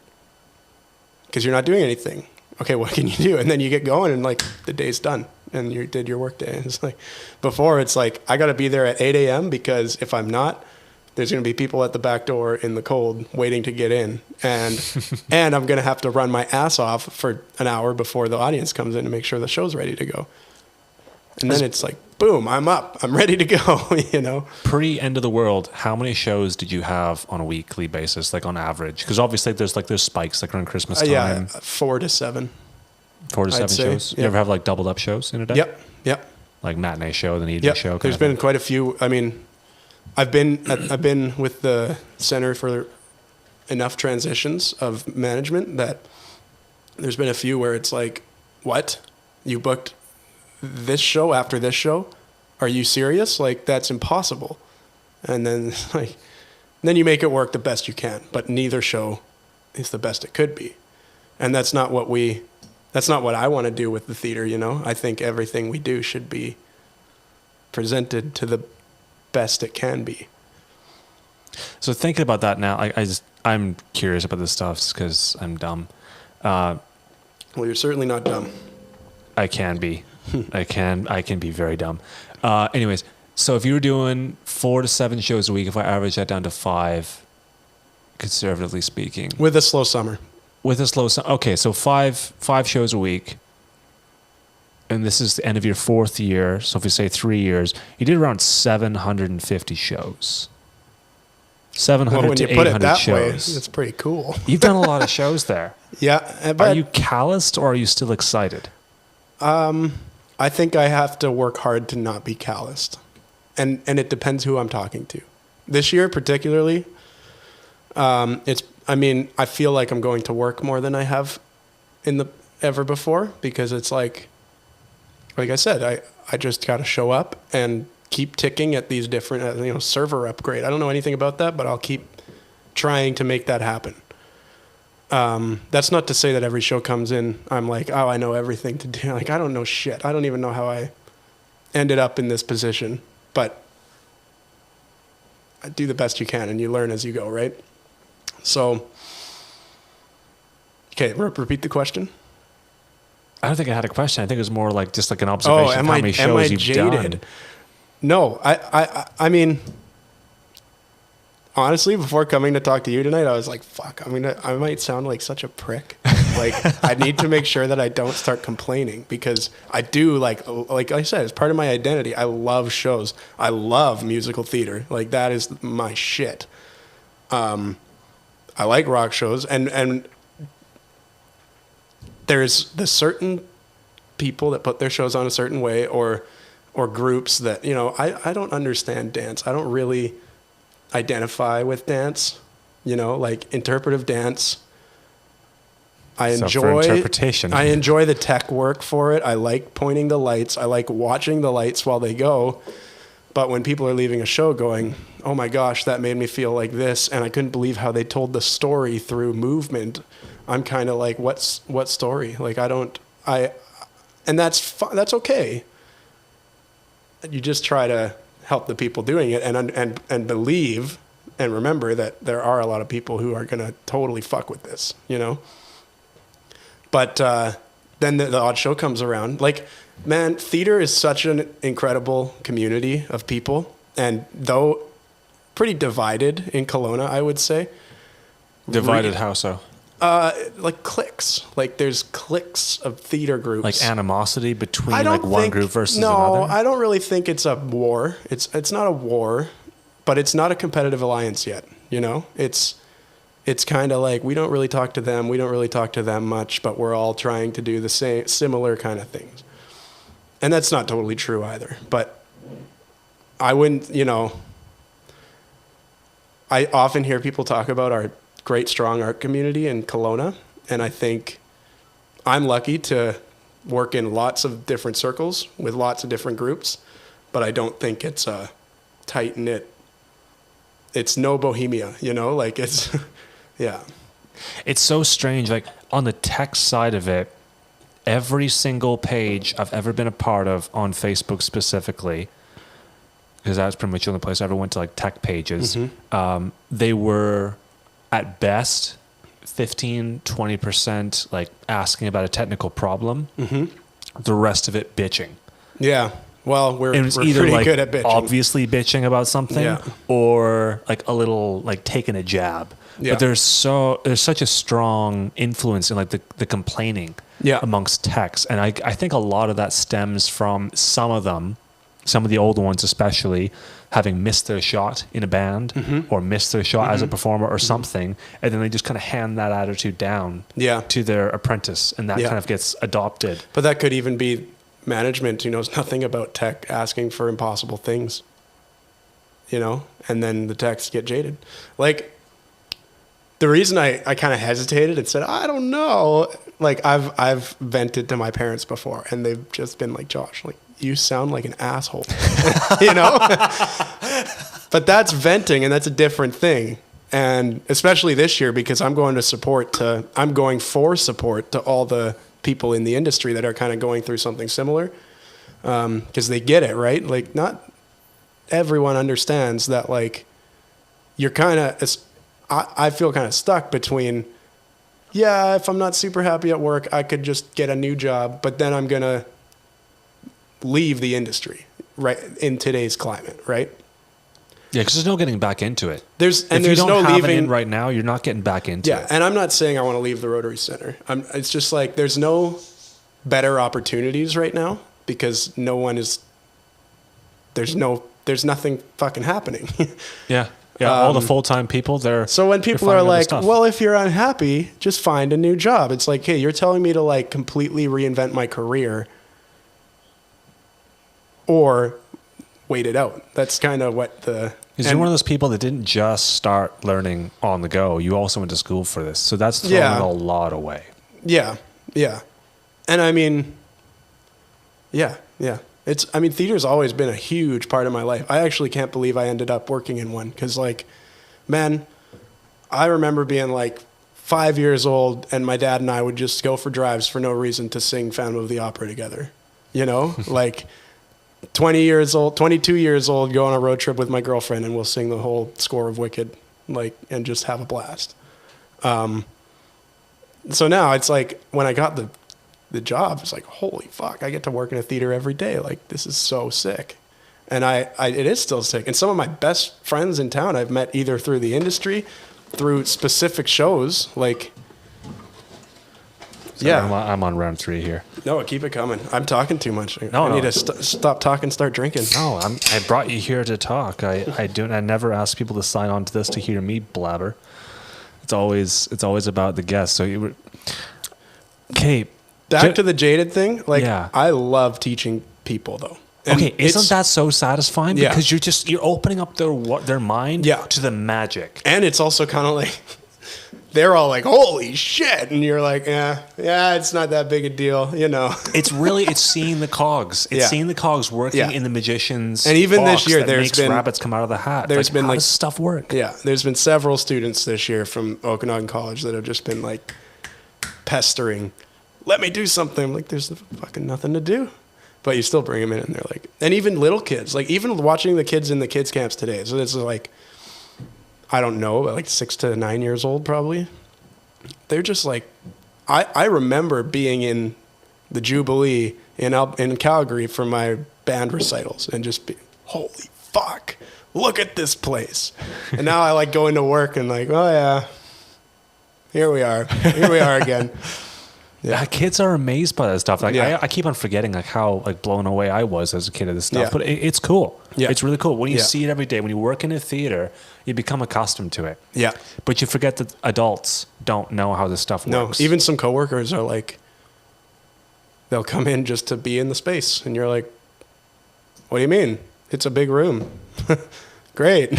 Because you're not doing anything. Okay, what can you do? And then you get going and like the day's done and you did your work day. It's like, before it's like, I got to be there at 8 a.m. because if I'm not, there's going to be people at the back door in the cold waiting to get in. And and I'm going to have to run my ass off for an hour before the audience comes in to make sure the show's ready to go. And then it's like, boom, I'm up. I'm ready to go, you know? Pre-end of the world, how many shows did you have on a weekly basis, like on average? Because obviously there's spikes like around Christmas time. Yeah, 4 to 7. 4 to 7 shows? Yeah. You ever have like doubled up shows in a day? Yep. Like matinee show, then evening show? There's been quite a few. I mean, I've been with the Center for enough transitions of management that there's been a few where it's like, what? You booked this show after this show? Are you serious? Like, that's impossible. And then then you make it work the best you can, but neither show is the best it could be. And that's not what I want to do with the theater, you know? I think everything we do should be presented to the best it can be. So thinking about that now, I'm curious about this stuff because I'm dumb. Well, you're certainly not dumb. I can be. I can be very dumb. Anyways, so if you were doing 4 to 7 shows a week, if I average that down to 5, conservatively speaking, With a slow summer. Okay, so five shows a week, and this is the end of your 4th year. So if we say 3 years, you did around 750 shows. 700 to 800 shows. It's pretty cool. You've done a lot of shows there. Yeah, but Are you calloused or are you still excited? I think I have to work hard to not be calloused, and it depends who I'm talking to. This year particularly, I feel like I'm going to work more than I have ever before, because it's like I said, I just got to show up and keep ticking at these different, server upgrade. I don't know anything about that, but I'll keep trying to make that happen. That's not to say that every show comes in, I'm like, oh, I know everything to do. Like, I don't know shit. I don't even know how I ended up in this position, but I do the best you can and you learn as you go, right? So, okay, repeat the question. I don't think I had a question. I think it was more like just like an observation of how many shows you've done. No, I mean, honestly, before coming to talk to you tonight, I was like, fuck, I mean, I might sound like such a prick. Like, I need to make sure that I don't start complaining because I do, like I said, it's part of my identity. I love shows. I love musical theater. Like, that is my shit. I like rock shows, and there's the certain people that put their shows on a certain way or groups that, you know, I don't understand dance. I don't really identify with dance, you know, like interpretive dance. I enjoy interpretation. I enjoy the tech work for it. I like pointing the lights. I like watching the lights while they go. But when people are leaving a show going, oh my gosh, that made me feel like this, and I couldn't believe how they told the story through movement, I'm kind of like, what story? Like, and that's okay. You just try to help the people doing it and believe and remember that there are a lot of people who are going to totally fuck with this, you know? But then the odd show comes around. Like, man, theater is such an incredible community of people. And though pretty divided in Kelowna, I would say. Divided how so? Like cliques. Like there's cliques of theater groups. Like animosity between like one group versus another? No, I don't really think it's a war. It's not a war, but it's not a competitive alliance yet, you know? It's kind of like we don't really talk to them, we don't really talk to them much, but we're all trying to do the same similar kind of things. And that's not totally true either, but I wouldn't, you know, I often hear people talk about our great, strong art community in Kelowna, and I think I'm lucky to work in lots of different circles with lots of different groups, but I don't think it's a tight-knit, it's no Bohemia, you know, like it's, yeah. It's so strange, like on the tech side of it, every single page I've ever been a part of on Facebook specifically, because that's pretty much the only place I ever went to, like tech pages, they were at best 15-20% like asking about a technical problem, the rest of it bitching. Yeah, well, we're either pretty like good at bitching. Obviously bitching about something, or like a little like taking a jab. Yeah. But there's such a strong influence in like the complaining amongst techs, and I think a lot of that stems from some of the older ones especially, having missed their shot in a band or missed their shot as a performer or something, and then they just kind of hand that attitude down to their apprentice, and that kind of gets adopted. But that could even be management who knows nothing about tech asking for impossible things, you know, and then the techs get jaded. Like, the reason I kind of hesitated and said, I don't know, like I've vented to my parents before, and they've just been like, Josh, like, you sound like an asshole, you know? But that's venting, and that's a different thing. And especially this year, because I'm going for support to all the people in the industry that are kind of going through something similar. Because they get it, right? Like, not everyone understands that, like, you're kind of, I feel kind of stuck between, if I'm not super happy at work, I could just get a new job, but then I'm going to leave the industry, right, in today's climate, right? Yeah, because there's no getting back into it. There's no leaving it in right now. You're not getting back into it. Yeah, and I'm not saying I want to leave the Rotary Center. It's just like there's no better opportunities right now because there's nothing fucking happening. Yeah, all the full-time people there. So when people are like, well, if you're unhappy, just find a new job. It's like, hey, you're telling me to like completely reinvent my career or wait it out. That's kind of what because you're one of those people that didn't just start learning on the go. You also went to school for this. So that's throwing a lot away. Yeah. And I mean, theater's always been a huge part of my life. I actually can't believe I ended up working in one because, like, man, I remember being like 5 years old, and my dad and I would just go for drives for no reason to sing Phantom of the Opera together. You know, like 20 years old, 22 years old, go on a road trip with my girlfriend, and we'll sing the whole score of Wicked, like, and just have a blast. So now it's like, when I got the job, it's like, holy fuck, I get to work in a theater every day. Like, this is so sick. And it is still sick. And some of my best friends in town I've met either through the industry, through specific shows, like, Sorry, yeah. I'm on round 3 here. No, keep it coming. I'm talking too much. No, I need no. to stop talking, start drinking. No, I brought you here to talk. I never ask people to sign on to this to hear me blabber. It's always about the guest. So okay. Back to the jaded thing. Like, Yeah. I love teaching people though. And Okay, isn't that so satisfying? Yeah. Because you're opening up their mind Yeah. to the magic. And it's also kind of like, they're all like, holy shit. And you're like, yeah, it's not that big a deal, you know. It's seeing the cogs. It's Yeah. seeing the cogs working Yeah. in the magician's And even box this year, that there's makes been- rabbits come out of the hat. there's been, how like- does stuff work? Yeah, there's been several students this year from Okanagan College that have just been like pestering, let me do something. I'm like, there's fucking nothing to do. But you still bring them in and they're like, and even little kids, like even watching the kids in the kids camps today. So it's like, I don't know, but like 6 to 9 years old probably. They're just like, I remember being in the Jubilee in Calgary for my band recitals and just be, holy fuck, look at this place. And now I like going to work and like, oh yeah, here we are again. Yeah, kids are amazed by that stuff. Like Yeah. I keep on forgetting like how like blown away I was as a kid of this stuff. Yeah. But it's cool. Yeah. It's really cool. When you Yeah. see it every day, when you work in a theater, you become accustomed to it. Yeah. But you forget that adults don't know how this stuff No, works. even some coworkers are like, they'll come in just to be in the space. And you're like, what do you mean? It's a big room. Great.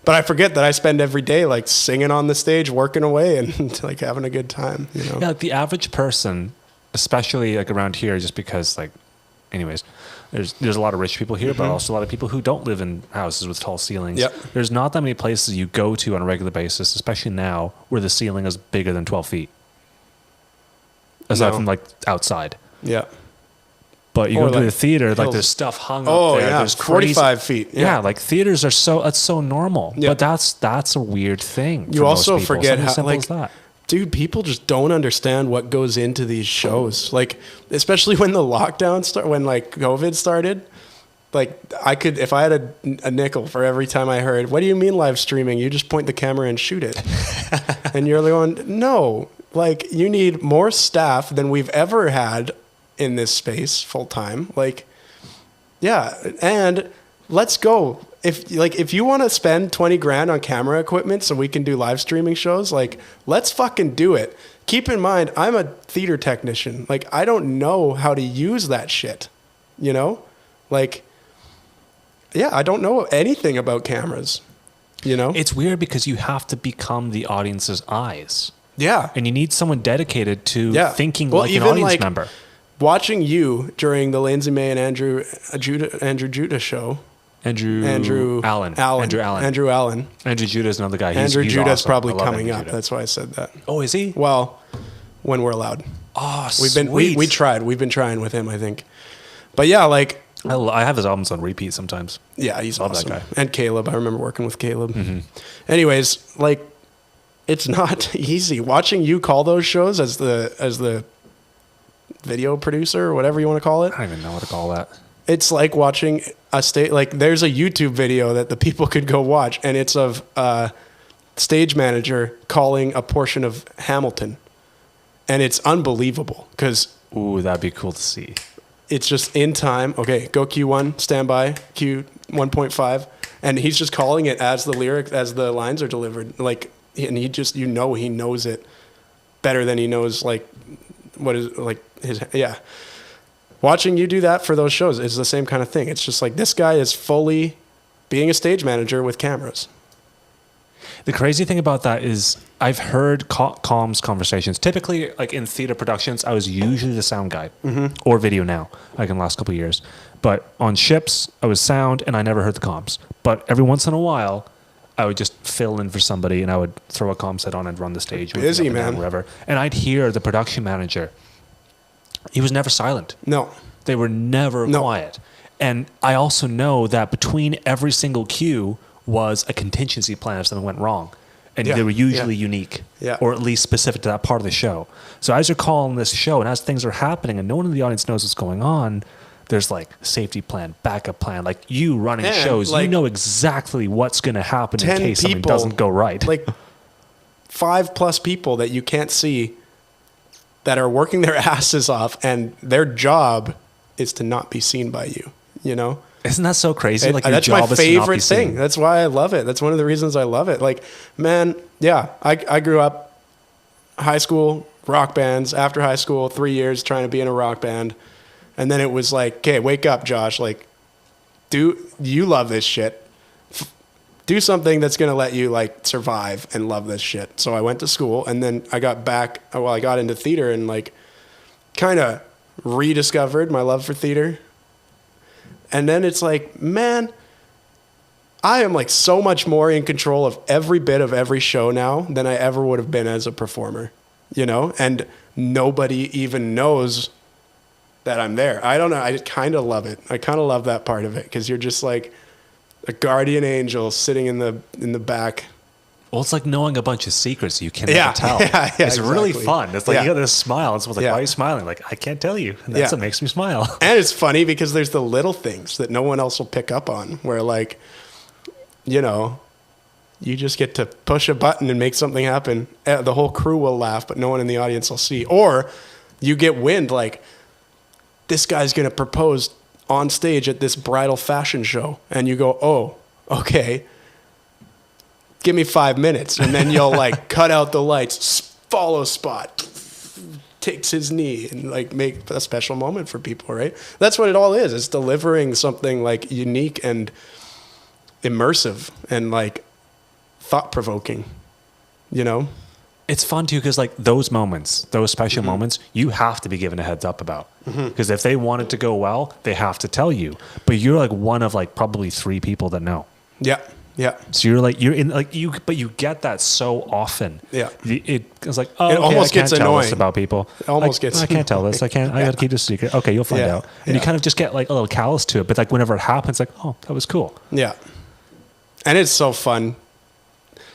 But I forget that I spend every day like singing on the stage, working away and like having a good time, you know? Yeah, like the average person, especially like around here, just because like, anyways, there's a lot of rich people here, but also a lot of people who don't live in houses with tall ceilings. Yep. There's not that many places you go to on a regular basis, especially now, where the ceiling is bigger than 12 feet. Aside No. from like outside. Yeah. But you Or go to like the theater, like hills. there's stuff hung Oh, up there. yeah. There's crazy, 45 feet. Yeah. like theaters are that's so normal. Yeah. But that's a weird thing. You for also most people. forget Something how, simple like, as that. dude, people just don't understand what goes into these shows. Like, especially when the lockdown when like COVID started, like I could, if I had a nickel for every time I heard, what do you mean live streaming? You just point the camera and shoot it. And you're going, no, like you need more staff than we've ever had in this space full time. Like, yeah. And let's go. If you want to spend 20 grand on camera equipment so we can do live streaming shows, like let's fucking do it. Keep in mind, I'm a theater technician. Like I don't know how to use that shit, you know? Like, yeah, I don't know anything about cameras, you know? It's weird because you have to become the audience's eyes. Yeah. And you need someone dedicated to Yeah. thinking Well, like an even, audience like, member. Watching you during the Lindsay May and Andrew Judah show. Andrew Allen. Andrew Allen. Andrew Judah is another guy. Andrew He's Judah's awesome. probably I love coming Andrew up. Judah. That's why I said that. Oh, is he? Well, when we're allowed. Oh, We've been we tried. We've been trying with him, I think. But yeah, like I have his albums on repeat sometimes. yeah, he's Love that awesome. guy. And Caleb, I remember working with Caleb. Anyways, like it's not easy watching you call those shows as the video producer or whatever you want to call it. I don't even know what to call that. It's like watching a stage. Like there's a YouTube video that the people could go watch, and it's of a stage manager calling a portion of Hamilton, and it's unbelievable because Ooh, that'd be cool to see. it's just in time. Okay, go Q1, standby, Q 1.5, and he's just calling it as the lines are delivered. Like, and he just he knows it better than he knows like what is like his yeah. Watching you do that for those shows is the same kind of thing. It's just like this guy is fully being a stage manager with cameras. The crazy thing about that is I've heard comms conversations. Typically, like in theater productions, I was usually the sound guy or video now, like in the last couple of years. But on ships, I was sound and I never heard the comms. But every once in a while, I would just fill in for somebody, and I would throw a comm set on and run the stage. Busy, up and down, man. wherever. And I'd hear the production manager. He was never silent. No. They were never quiet. And I also know that between every single cue was a contingency plan if something went wrong. And they were usually unique, or at least specific to that part of the show. So as you're calling this show and as things are happening and no one in the audience knows what's going on, there's like safety plan, backup plan. Like you running shows, like, you know exactly what's going to happen in case something doesn't go right. Like 5+ people that you can't see that are working their asses off, and their job is to not be seen by you, you know? Isn't that so crazy? Like your that's job my is to not be favorite thing. seen. That's why I love it. That's one of the reasons I love it. Like, man, yeah, I grew up high school, rock bands. After high school, 3 years trying to be in a rock band. And then it was like, okay, wake up, Josh. Like, you love this shit. Do something that's going to let you like survive and love this shit. So I went to school, and then I got into theater and like kind of rediscovered my love for theater. And then it's like, man, I am like so much more in control of every bit of every show now than I ever would have been as a performer, you know? And nobody even knows that I'm there. I don't know. I kind of love it. I kind of love that part of it, because you're just like a guardian angel sitting in the back. Well, it's like knowing a bunch of secrets you can never tell. Yeah, it's really fun. It's like you got this smile, and someone's like, why are you smiling? Like, I can't tell you. And that's what makes me smile. And it's funny because there's the little things that no one else will pick up on, where like, you know, you just get to push a button and make something happen. The whole crew will laugh, but no one in the audience will see. Or you get wind like, this guy's going to propose on stage at this bridal fashion show. And you go, oh, okay. Give me 5 minutes. And then you'll like cut out the lights, follow spot, takes his knee, and like make a special moment for people, right? That's what it all is. It's delivering something like unique and immersive and like thought-provoking, you know? It's fun too, because like those moments, those special moments, you have to be given a heads up about. Because if they want it to go well, they have to tell you. But you're like one of like probably 3 people that know. Yeah. Yeah. So but you get that so often. Yeah. It's like, oh, it almost I can't gets tell annoying. This about people. It almost gets I can't tell this. I got to keep this secret. Okay, you'll find out. And you kind of just get like a little callous to it. But like whenever it happens, like, oh, that was cool. Yeah. And it's so fun.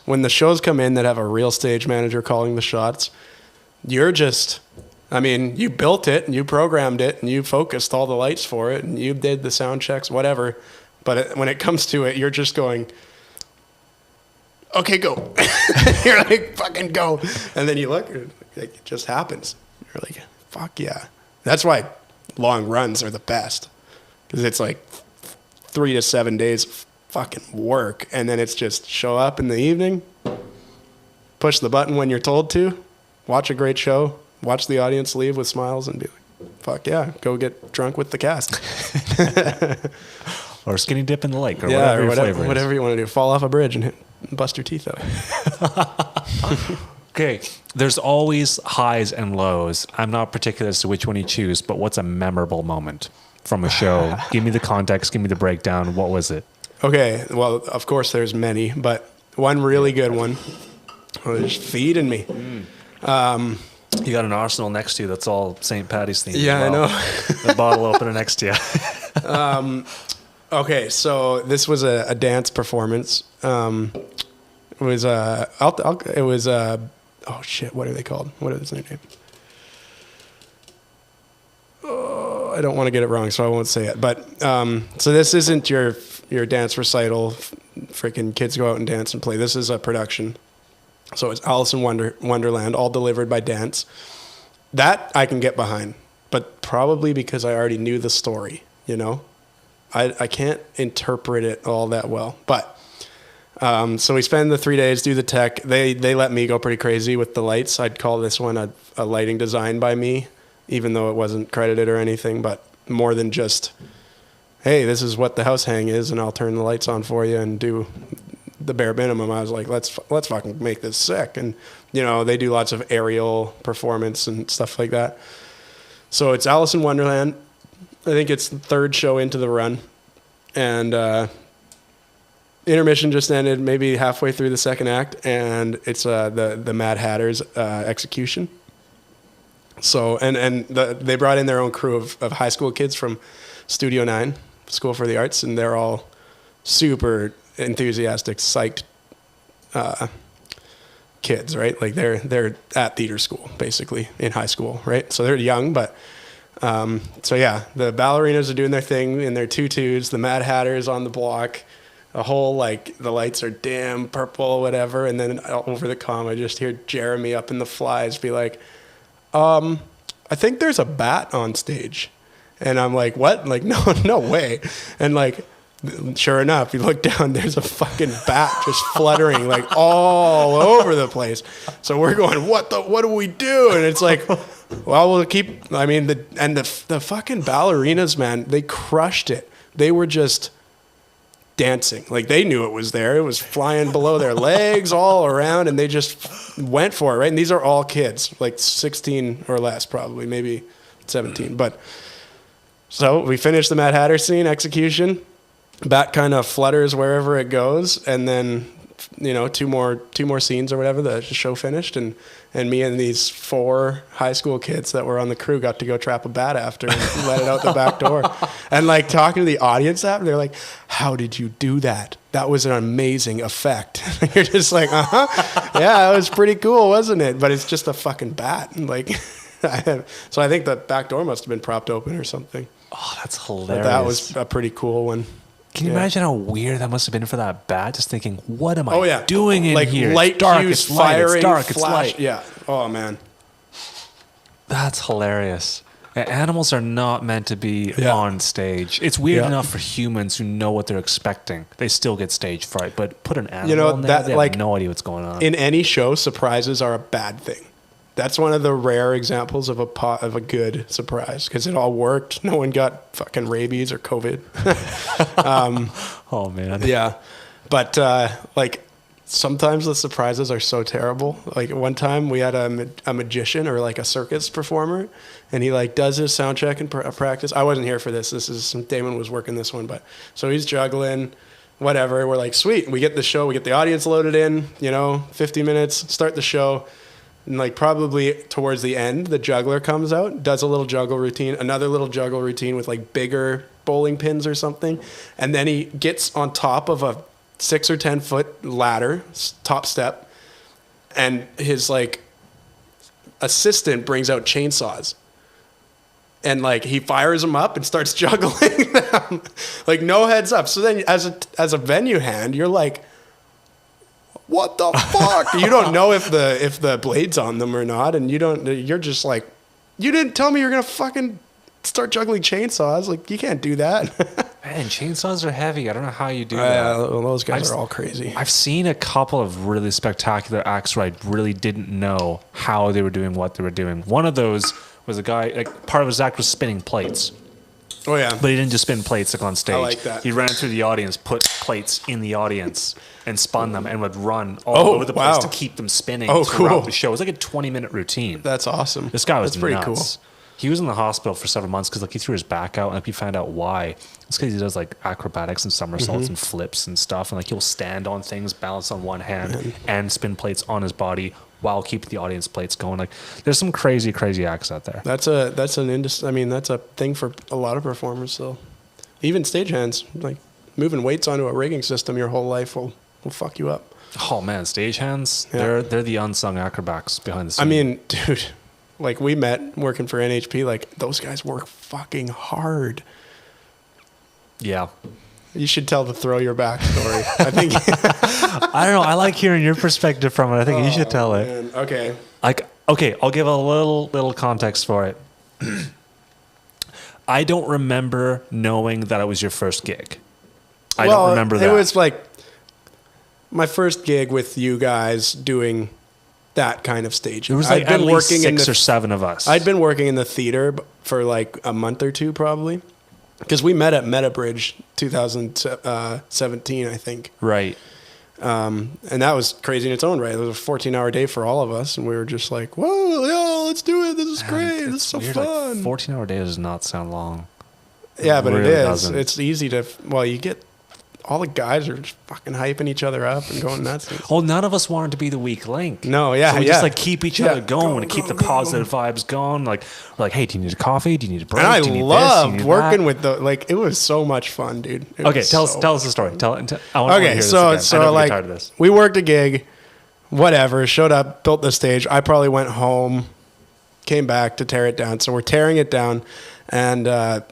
When the shows come in that have a real stage manager calling the shots, you're just, I mean, you built it and you programmed it and you focused all the lights for it and you did the sound checks, whatever. But when it comes to it, you're just going, okay, go. You're like, fucking go. And then you look, it just happens. You're like, fuck yeah. That's why long runs are the best. Because it's like 3 to 7 days of fucking work. And then it's just show up in the evening, push the button when you're told to, watch a great show, watch the audience leave with smiles, and be like, fuck yeah, go get drunk with the cast. Or skinny dip in the lake, or whatever you want to do. Fall off a bridge and bust your teeth out. Okay, there's always highs and lows. I'm not particular as to which one you choose, but what's a memorable moment from a show? Give me the context, give me the breakdown. What was it? Okay, well, of course there's many, but one really good one was feeding me. You got an arsenal next to you that's all St. Patty's themed. Yeah, I know. The bottle opener next to you. Okay, so this was a dance performance. It was oh shit, what are they called? What is their name? Oh, I don't want to get it wrong, so I won't say it. But so this isn't your dance recital. Freaking kids go out and dance and play. This is a production. So it's Alice in Wonderland, all delivered by dance. That I can get behind, but probably because I already knew the story, you know? I can't interpret it all that well. But so we spend the 3 days, do the tech. They let me go pretty crazy with the lights. I'd call this one a lighting design by me, even though it wasn't credited or anything, but more than just, hey, this is what the house hang is, and I'll turn the lights on for you and do the bare minimum. I was like, let's fucking make this sick. And, you know, they do lots of aerial performance and stuff like that. So it's Alice in Wonderland. I think it's the 3rd show into the run. And intermission just ended, maybe halfway through the second act, and it's the Mad Hatter's execution. So they brought in their own crew of high school kids from Studio 9, School for the Arts, and they're all super enthusiastic, psyched kids, right? Like they're at theater school, basically, in high school, right? So they're young, but so yeah, the ballerinas are doing their thing in their tutus, the Mad Hatter's on the block, a whole, like, the lights are dim, purple, whatever, and then over the comm, I just hear Jeremy up in the flies be like, I think there's a bat on stage. And I'm like, what? Like, no way. And like, sure enough, you look down, there's a fucking bat just fluttering like all over the place. So we're going, what do we do? And it's like, well, we'll keep, I mean, the fucking ballerinas, man, they crushed it. They were just dancing. Like, they knew it was there. It was flying below their legs all around, and they just went for it, right? And these are all kids, like 16 or less, probably, maybe 17. But so we finished the Mad Hatter scene, execution. Bat kind of flutters wherever it goes, and then, you know, two more scenes or whatever, the show finished, and me and these 4 high school kids that were on the crew got to go trap a bat after and let it out the back door. And like, talking to the audience after, they're like, how did you do that? That was an amazing effect. You're just like, yeah, it was pretty cool, wasn't it? But it's just a fucking bat. And like, so I think the back door must have been propped open or something. Oh, that's But hilarious. that was a pretty cool one. Can you imagine how weird that must have been for that bat? Just thinking, what am I Oh yeah, doing in like here? light It's dark, cues it's light, firing, it's dark, it's flash. light. Yeah. Oh man. That's hilarious. Animals are not meant to be Yeah. on stage. It's weird Yeah. enough for humans who know what they're expecting. They still get stage fright, but put an animal You know, in there, that, they like, have no idea what's going on. In any show, surprises are a bad thing. That's one of the rare examples of a good surprise, because it all worked. No one got fucking rabies or COVID. Oh, man. Yeah. But like, sometimes the surprises are so terrible. Like, one time we had a magician, or like a circus performer, and he like does his sound check and practice. I wasn't here for this. Damon was working this one, but so he's juggling, whatever. We're like, sweet. We get the show, we get the audience loaded in, 50 minutes, start the show. And like, probably towards the end, the juggler comes out, does a little juggle routine, another little juggle routine with like bigger bowling pins or something. And then he gets on top of a 6 or 10 foot ladder, top step. And his like assistant brings out chainsaws. And like, he fires them up and starts juggling them. Like, no heads up. So then as a venue hand, you're like, what the fuck? You don't know if the blade's on them or not, and you're just like, you didn't tell me you're gonna fucking start juggling chainsaws. Like, you can't do that. Man, chainsaws are heavy. I don't know how you do that. Well, those guys are all crazy. I've seen a couple of really spectacular acts where I really didn't know how they were doing what they were doing. One of those was a guy, like, part of his act was spinning plates. Oh yeah. But he didn't just spin plates like on stage. I like that. He ran through the audience, put plates in the audience, and spun them, and would run all over the place to keep them spinning throughout cool. the show. It was like a 20-minute routine. That's awesome. This guy was That's pretty nuts. cool. He was in the hospital for several months because, like, he threw his back out, and like, he found out why. It's because he does like acrobatics and somersaults and flips and stuff, and like, he'll stand on things, balance on one hand, and spin plates on his body while keeping the audience plates going. Like, there's some crazy acts out there. That's an industry. I mean, that's a thing for a lot of performers. So, even stagehands, like, moving weights onto a rigging system your whole life will fuck you up. Oh man, stagehands, Yeah. they're the unsung acrobats behind the scenes. I mean, dude, like, we met working for NHP. Like, those guys work fucking hard. yeah. You should tell the throw your back story. I think. I don't know. I like hearing your perspective from it. I think you should tell it. Man. Okay. Like, okay, I'll give a little context for it. I don't remember knowing that it was your first gig. I don't remember that. It was like my first gig with you guys doing that kind of stage. There was like at least 6 or 7 of us. I'd been working in the theater for like a month or two probably, because we met at Metabridge 2017, I think. Right. And that was crazy in its own right. It was a 14-hour day for all of us, and we were just like, "Whoa, yo, let's do it! This is great! This is so weird, fun!" Like 14-hour day does not sound long. Yeah, but really it is. doesn't. It's easy to. Well, you get all the guys are just fucking hyping each other up and going nuts. Well, none of us wanted to be the weak link. No, yeah, so we yeah. just like keep each other Yeah. going Go, and keep go, the go, positive vibes going. Like, we're like, hey, do you need a coffee? Do you need a break? And I do you need loved this? Do you need working that? with the, like, it was so much fun, dude. It Okay, was tell so us the story. I want to hear Okay, this so again. I so never get like tired of this. we worked a gig, whatever. Showed up, built the stage. I probably went home, came back to tear it down. So we're tearing it down, and the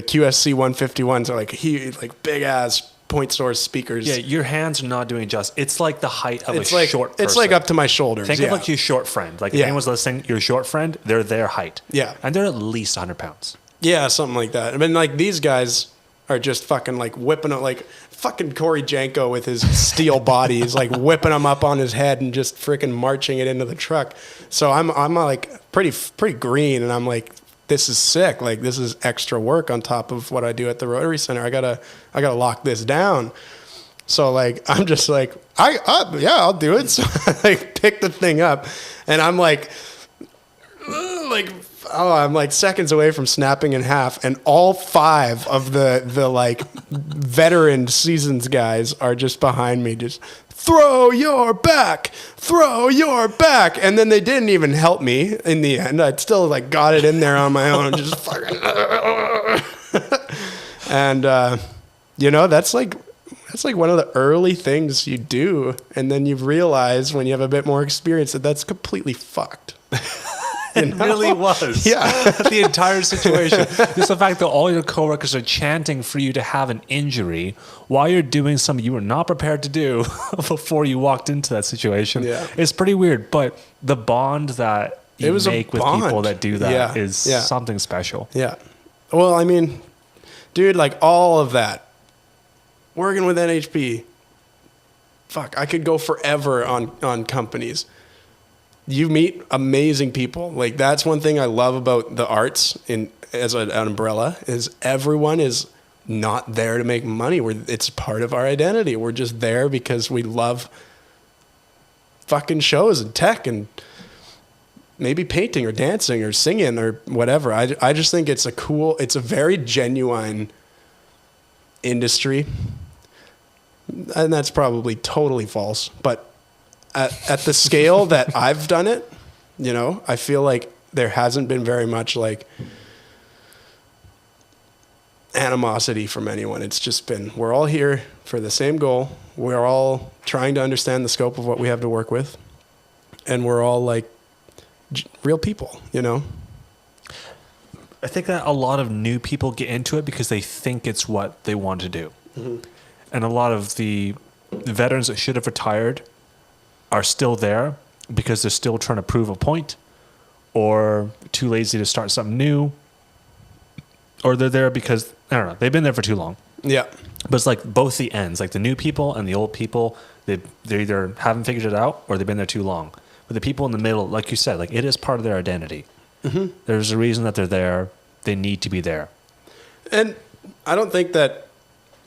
QSC 151s are like big ass point source speakers. Yeah, your hands are not doing justice. It's like the height of it's a like short person. it's like up to my shoulders. Think yeah. of like your short friend. Like if Yeah. anyone's listening, your short friend, they're their height. Yeah. And they're at least 100 pounds. Yeah, something like that. I mean, like these guys are just fucking like whipping up, like fucking Corey Janko with his steel body. He's like whipping them up on his head and just freaking marching it into the truck. So I'm like pretty green, and I'm like, this is sick. Like this is extra work on top of what I do at the Rotary Center. I gotta lock this down. So like I'm just like I'll do it. So I like pick the thing up, and I'm like I'm like seconds away from snapping in half, and all 5 of the like veteran seasons guys are just behind me, just throw your back, and then they didn't even help me in the end. I still like got it in there on my own, just fucking, and that's like one of the early things you do, and then you realize when you have a bit more experience that that's completely fucked. It really was. Yeah. The entire situation. Just the fact that all your coworkers are chanting for you to have an injury while you're doing something you were not prepared to do before you walked into that situation. Yeah. It's pretty weird, but the bond that you make with people that do that is something special. Yeah. Well, I mean, dude, like all of that, working with NHP, fuck, I could go forever on companies. You meet amazing people. Like that's one thing I love about the arts as an umbrella is everyone is not there to make money. It's part of our identity. We're just there because we love fucking shows and tech and maybe painting or dancing or singing or whatever. I just think it's a very genuine industry. And that's probably totally false, but at the scale that I've done it, I feel like there hasn't been very much like animosity from anyone. It's just been, we're all here for the same goal. We're all trying to understand the scope of what we have to work with. And we're all like real people, I think that a lot of new people get into it because they think it's what they want to do. Mm-hmm. And a lot of the veterans that should have retired are still there because they're still trying to prove a point or too lazy to start something new, or they're there because, I don't know, they've been there for too long. Yeah. But it's like both the ends, like the new people and the old people, they either haven't figured it out or they've been there too long. But the people in the middle, like you said, like it is part of their identity. Mm-hmm. There's a reason that they're there. They need to be there. And I don't think that,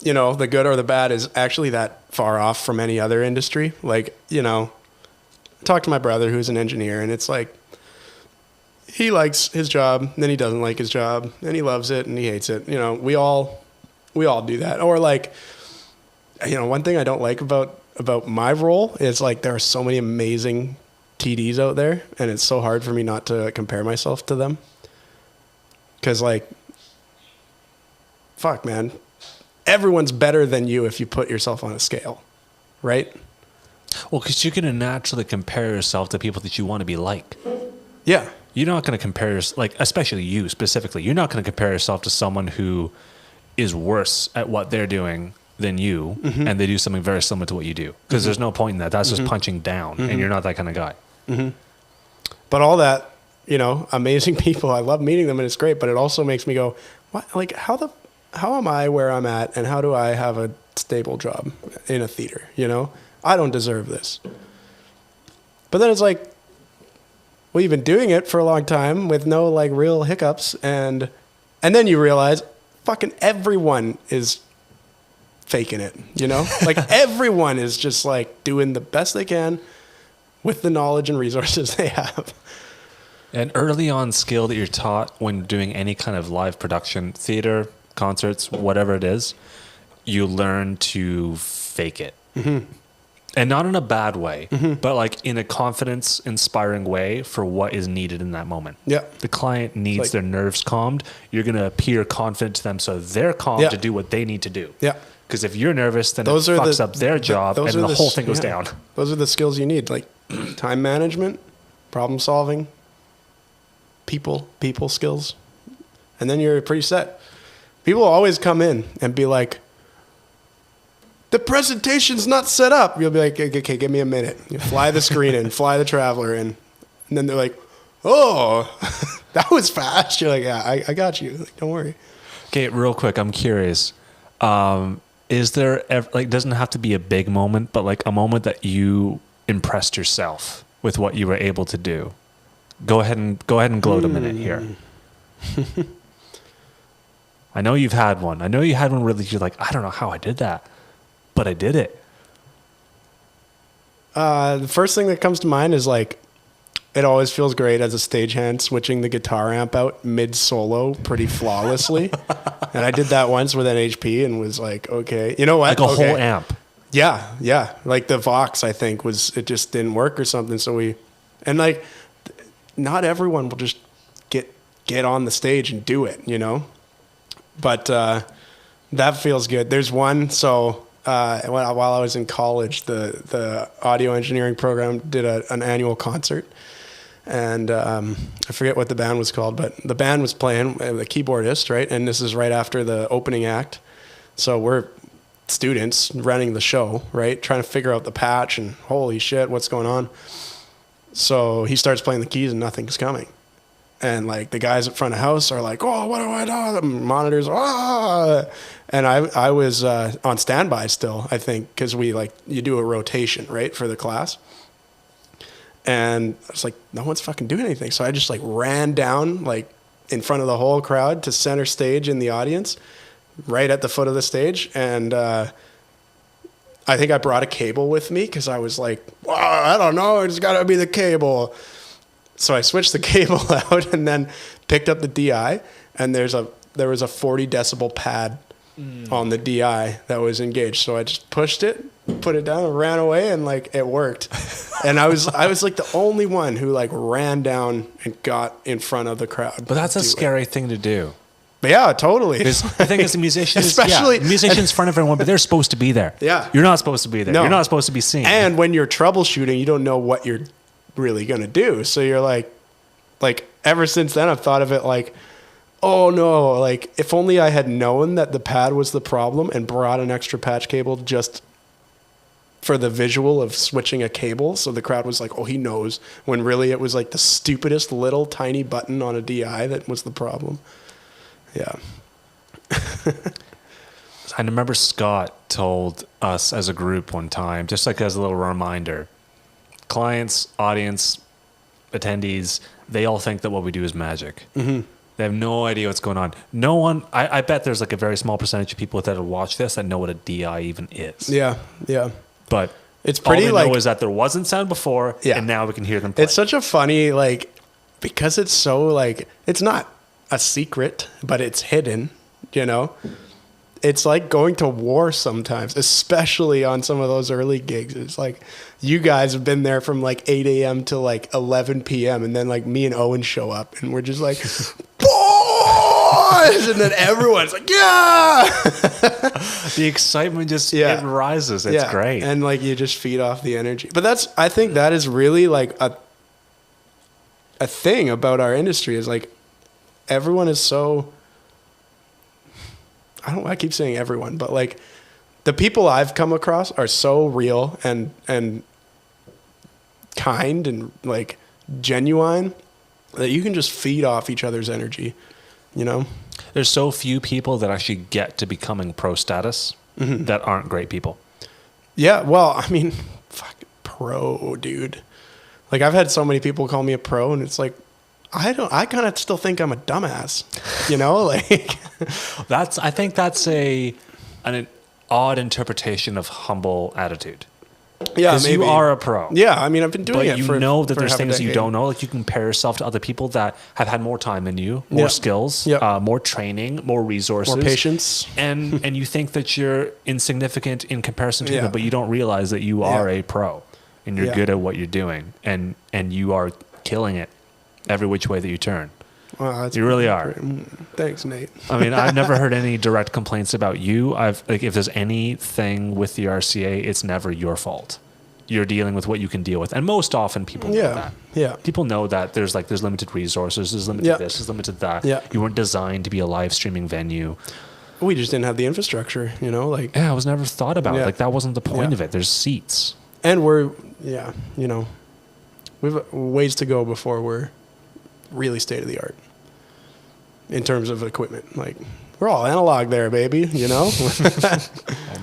the good or the bad is actually that far off from any other industry. Like, I talked to my brother who's an engineer, and it's like, he likes his job, then he doesn't like his job, then he loves it and he hates it. We all do that. Or like, one thing I don't like about my role is like, there are so many amazing TDs out there, and it's so hard for me not to compare myself to them. 'Cause like, fuck, man. Everyone's better than you if you put yourself on a scale, right? Well, because you're going to naturally compare yourself to people that you want to be like. Yeah. You're not going to compare, like, especially you specifically, you're not going to compare yourself to someone who is worse at what they're doing than you, mm-hmm. and they do something very similar to what you do. Because mm-hmm. there's no point in that. That's mm-hmm. just punching down, mm-hmm. and you're not that kind of guy. Mm-hmm. But all that, amazing people, I love meeting them, and it's great, but it also makes me go, what? Like, how am I where I'm at, and how do I have a stable job in a theater? I don't deserve this. But then it's like, well, you've been doing it for a long time with no like real hiccups, and then you realize fucking everyone is faking it, like everyone is just like doing the best they can with the knowledge and resources they have. An early on skill that you're taught when doing any kind of live production, theater, concerts, whatever it is you learn to fake it. And not in a bad way, but like in a confidence inspiring way for what is needed in that moment. Yeah. The client needs like- their nerves calmed. You're going to appear confident to them so they're calm Yeah. to do what they need to do. Yeah. Because if you're nervous, then Those it are fucks the- up their job and those are the whole thing goes yeah. down. Those are the skills you need, like time management, problem solving, people skills. And then you're pretty set. People always come in and be like, the presentation's not set up. You'll be like, okay, give me a minute. You fly the screen in, fly the traveler in. And then they're like, oh, that was fast. You're like, yeah, I got you. Like, don't worry. Okay, real quick, I'm curious. Is there ever, like, doesn't have to be a big moment, but like a moment that you impressed yourself with what you were able to do? Go ahead and gloat a minute here. I know you've had one. I know you had one where you're like, I don't know how I did that, but I did it. The first thing that comes to mind is like, it always feels great as a stagehand switching the guitar amp out mid solo pretty flawlessly. And I did that once with an HP and was like, okay, you know what? Like a whole amp. Yeah. Like the Vox, I think it just didn't work or something. So like, not everyone will just get on the stage and do it, you know? But, that feels good. There's one. So, while I was in college, the audio engineering program did an annual concert. And I forget what the band was called, but the band was playing, the keyboardist, right? And this is right after the opening act. So we're students running the show, right? Trying to figure out the patch and holy shit, what's going on? So he starts playing the keys and nothing's coming. And like the guys at front of house are like, oh, what do I do? The monitors, And I was on standby still, I think, because you do a rotation, right, for the class. And I was like, no one's fucking doing anything. So I just like ran down like in front of the whole crowd to center stage in the audience, right at the foot of the stage. And I think I brought a cable with me because I was like, well, I don't know, it's got to be the cable. So I switched the cable out and then picked up the DI. And there was a 40 decibel pad on the DI that was engaged. So I just pushed it, put it down, and ran away, and like it worked. And I was like the only one who like ran down and got in front of the crowd. But that's a scary thing to do. But yeah, totally. I think as a musician, especially musicians in front of everyone, but they're supposed to be there. Yeah. You're not supposed to be there. No. You're not supposed to be seen. And when you're troubleshooting, you don't know what you're really gonna do. So you're like ever since then, I've thought of it like, oh no, like if only I had known that the pad was the problem and brought an extra patch cable just for the visual of switching a cable. So the crowd was like, oh, he knows, when really it was like the stupidest little tiny button on a DI that was the problem. Yeah. I remember Scott told us as a group one time, just like as a little reminder, clients, audience, attendees, they all think that what we do is magic. Mm-hmm. They have no idea what's going on. No one, I bet there's like a very small percentage of people that watch this that know what a DI even is. Yeah. But it's pretty all they know like, is that there wasn't sound before, and now we can hear them play. It's such a funny, like, because it's so like, it's not a secret, but it's hidden, you know? It's like going to war sometimes, especially on some of those early gigs. It's like you guys have been there from like 8 a.m. to like 11 p.m. And then like me and Owen show up and we're just like, boys! And then everyone's like, yeah! The excitement just, it rises. It's great. And like you just feed off the energy. But I think that is really like a thing about our industry is like everyone is so... I keep saying everyone, but like the people I've come across are so real and kind and like genuine that you can just feed off each other's energy, you know? There's so few people that actually get to becoming pro status that aren't great people. Yeah, well, I mean, fuck, pro, dude. Like I've had so many people call me a pro and it's like, I kind of still think I'm a dumbass, you know, like I think that's an odd interpretation of humble attitude. Yeah, Because you maybe. are a pro. Yeah, I mean, I've been doing But it you for know that for there's half a things you decade. don't know. Like you compare yourself to other people that have had more time than you, more Yeah. skills, Yep. more training, more resources, More patience. and you think that you're insignificant in comparison to Yeah. them, but you don't realize that you are a pro and you're Yeah. good at what you're doing, and you are killing it every which way that you turn. Wow, that's You really are. Thanks, Nate. I mean, I've never heard any direct complaints about you. If there's anything with the RCA, it's never your fault. You're dealing with what you can deal with, and most often people know Yeah, that. yeah. People know that there's limited resources, there's limited Yeah. this, there's limited that. Yeah. You weren't designed to be a live streaming venue. We just didn't have the infrastructure, like. Yeah, it was never thought about. Yeah. Like that wasn't the point Yeah. of it. There's seats. And we've ways to go before we're really state of the art in terms of equipment. Like, we're all analog there, baby, Oh,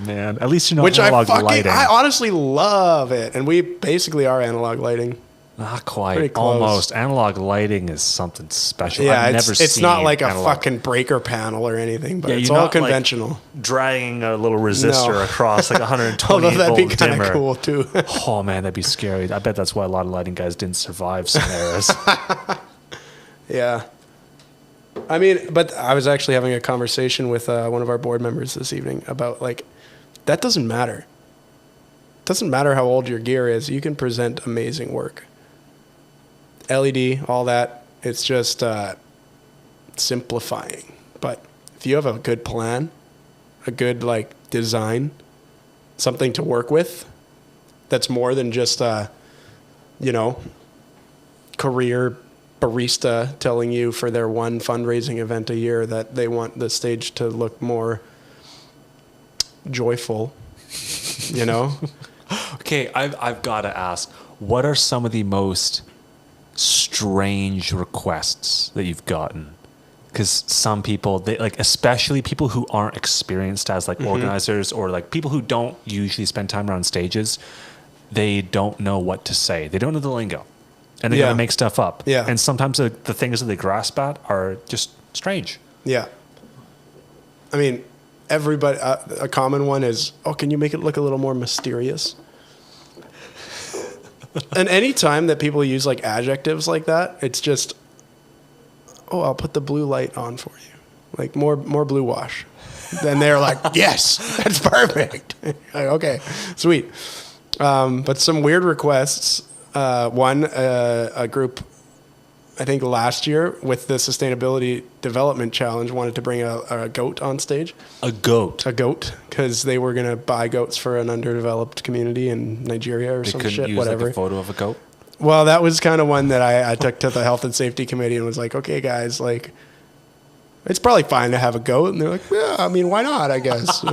man, at least you know Which analog lighting. I honestly love it. And we basically are analog lighting. Not Pretty quite. close. Almost. Analog lighting is something special. Yeah, I've it's never not seen like a analog. fucking breaker panel or anything, but Yeah, it's you're all not, like, conventional. Dragging a little resistor No. across like a 120 Although that'd be volt kind dimmer. of cool too. Oh man, that'd be scary. I bet that's why a lot of lighting guys didn't survive some eras. Yeah. I mean, but I was actually having a conversation with one of our board members this evening about that doesn't matter. It doesn't matter how old your gear is. You can present amazing work. LED, all that. It's just simplifying. But if you have a good plan, a good design, something to work with, that's more than just career barista telling you for their one fundraising event a year that they want the stage to look more joyful, Okay, I've got to ask, what are some of the most strange requests that you've gotten? Because some people, especially people who aren't experienced as organizers, or people who don't usually spend time around stages, they don't know what to say. They don't know the lingo, and they're Yeah. gonna make stuff up. Yeah. And sometimes the things that they grasp at are just strange. Yeah. I mean, everybody, a common one is, can you make it look a little more mysterious? And any time that people use adjectives like that, it's just, I'll put the blue light on for you. More blue wash. Then they're like, yes, that's perfect. Okay, sweet. But some weird requests. One, a group, I think last year with the Sustainability Development Challenge, wanted to bring a goat on stage. A goat. A goat, because they were going to buy goats for an underdeveloped community in Nigeria or They some couldn't shit, use whatever. a photo of a goat. Well, that was kind of one that I took to the Health and Safety Committee and was like, okay, guys, it's probably fine to have a goat. And they're like, yeah, I mean, why not, I guess.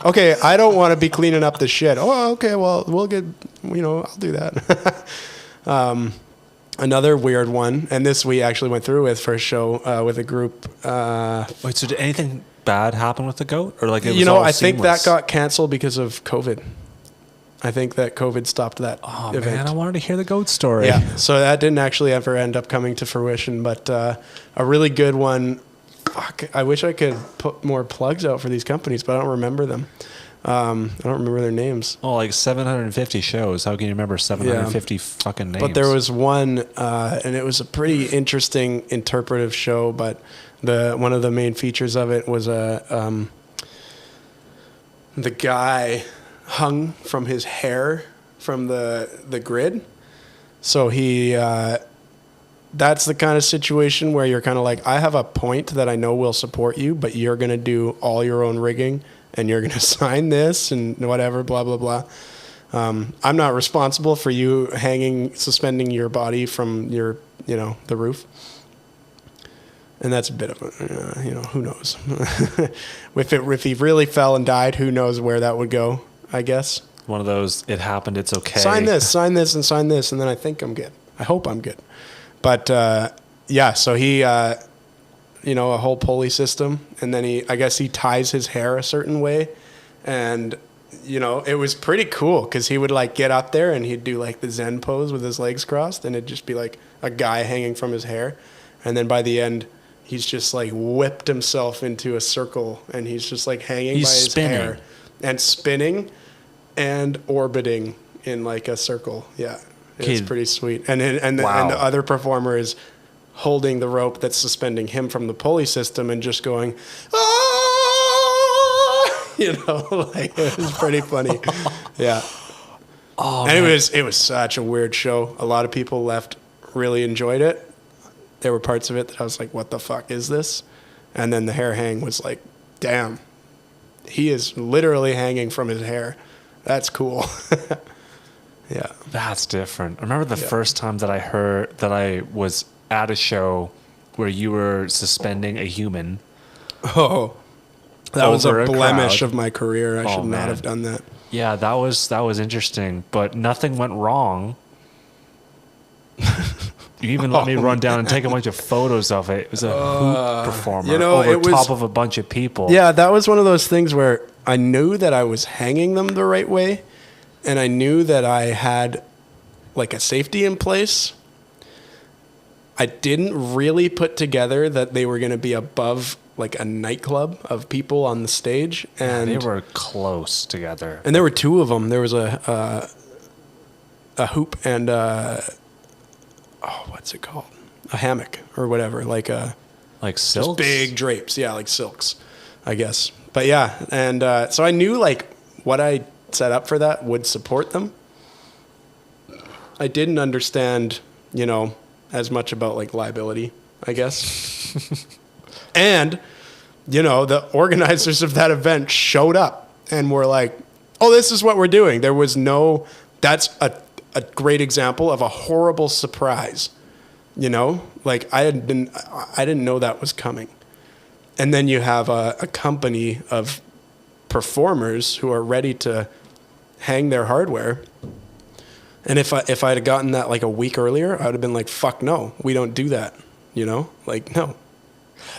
Okay, I don't want to be cleaning up the shit. Oh, okay, well, we'll get, I'll do that. Another weird one, and this we actually went through with for a show with a group. Wait, so did anything bad happen with the goat? Or it was all I think that seamless? got canceled because of COVID. I think that COVID stopped that Oh event. man, I wanted to hear the goat story. Yeah, so that didn't actually ever end up coming to fruition, but a really good one. Fuck, I wish I could put more plugs out for these companies, but I don't remember them. I don't remember their names. Oh, 750 shows. How can you remember 750 fucking names? But there was one, and it was a pretty interesting interpretive show, but one of the main features of it was the guy hung from his hair from the grid. So he, that's the kind of situation where you're kind of like, I have a point that I know will support you, but you're going to do all your own rigging and you're going to sign this and whatever, blah, blah, blah. I'm not responsible for you suspending your body from your, the roof. And that's a bit of a, who knows? If he really fell and died, who knows where that would go, I guess. one of those, it happened, it's okay. Sign this, and sign this, and then I think I'm good. I hope I'm good. But, yeah, so he, a whole pulley system, and then I guess he ties his hair a certain way, and, it was pretty cool, because he would, get up there, and he'd do, the Zen pose with his legs crossed, and it'd just be, a guy hanging from his hair, and then by the end, he's just, whipped himself into a circle, and he's just, hanging by his hair, and spinning and orbiting in like a circle. Yeah, it's Okay. pretty sweet. And the Wow. other performer is holding the rope that's suspending him from the pulley system and just going, ah! You know, like it was pretty funny. Yeah. Oh, And man. it was such a weird show. A lot of people left, really enjoyed it. There were parts of it that I was like, what the fuck is this? And then the hair hang was like, damn, he is literally hanging from his hair. That's cool. Yeah. That's different. I remember the first time that I heard that I was at a show where you were suspending a human. Oh, that was a Over a blemish crowd. of my career. I Oh, should not man. have done that. Yeah, that was interesting, but nothing went wrong. You even let me run down and take a bunch of photos of it. It was a hoop performer you know, over it was- top of a bunch of people. Yeah, that was one of those things where I knew that I was hanging them the right way, and I knew that I had like a safety in place. I didn't really put together that they were going to be above like a nightclub of people on the stage, and They were close together. there were two of them. There was a hoop and what's it called? A hammock or whatever, like a. Like Just silks? big drapes, yeah, like silks, I guess. But yeah, and so I knew like what I set up for that would support them. I didn't understand, you know, as much about like liability, I guess. And, you know, the organizers of that event showed up and were like, oh, this is what we're doing. There was no, that's a great example of a horrible surprise. You know, like I didn't know that was coming. And then you have a company of performers who are ready to hang their hardware. And if I'd have gotten that like a week earlier, I would have been like, fuck no, we don't do that. You know, like, no.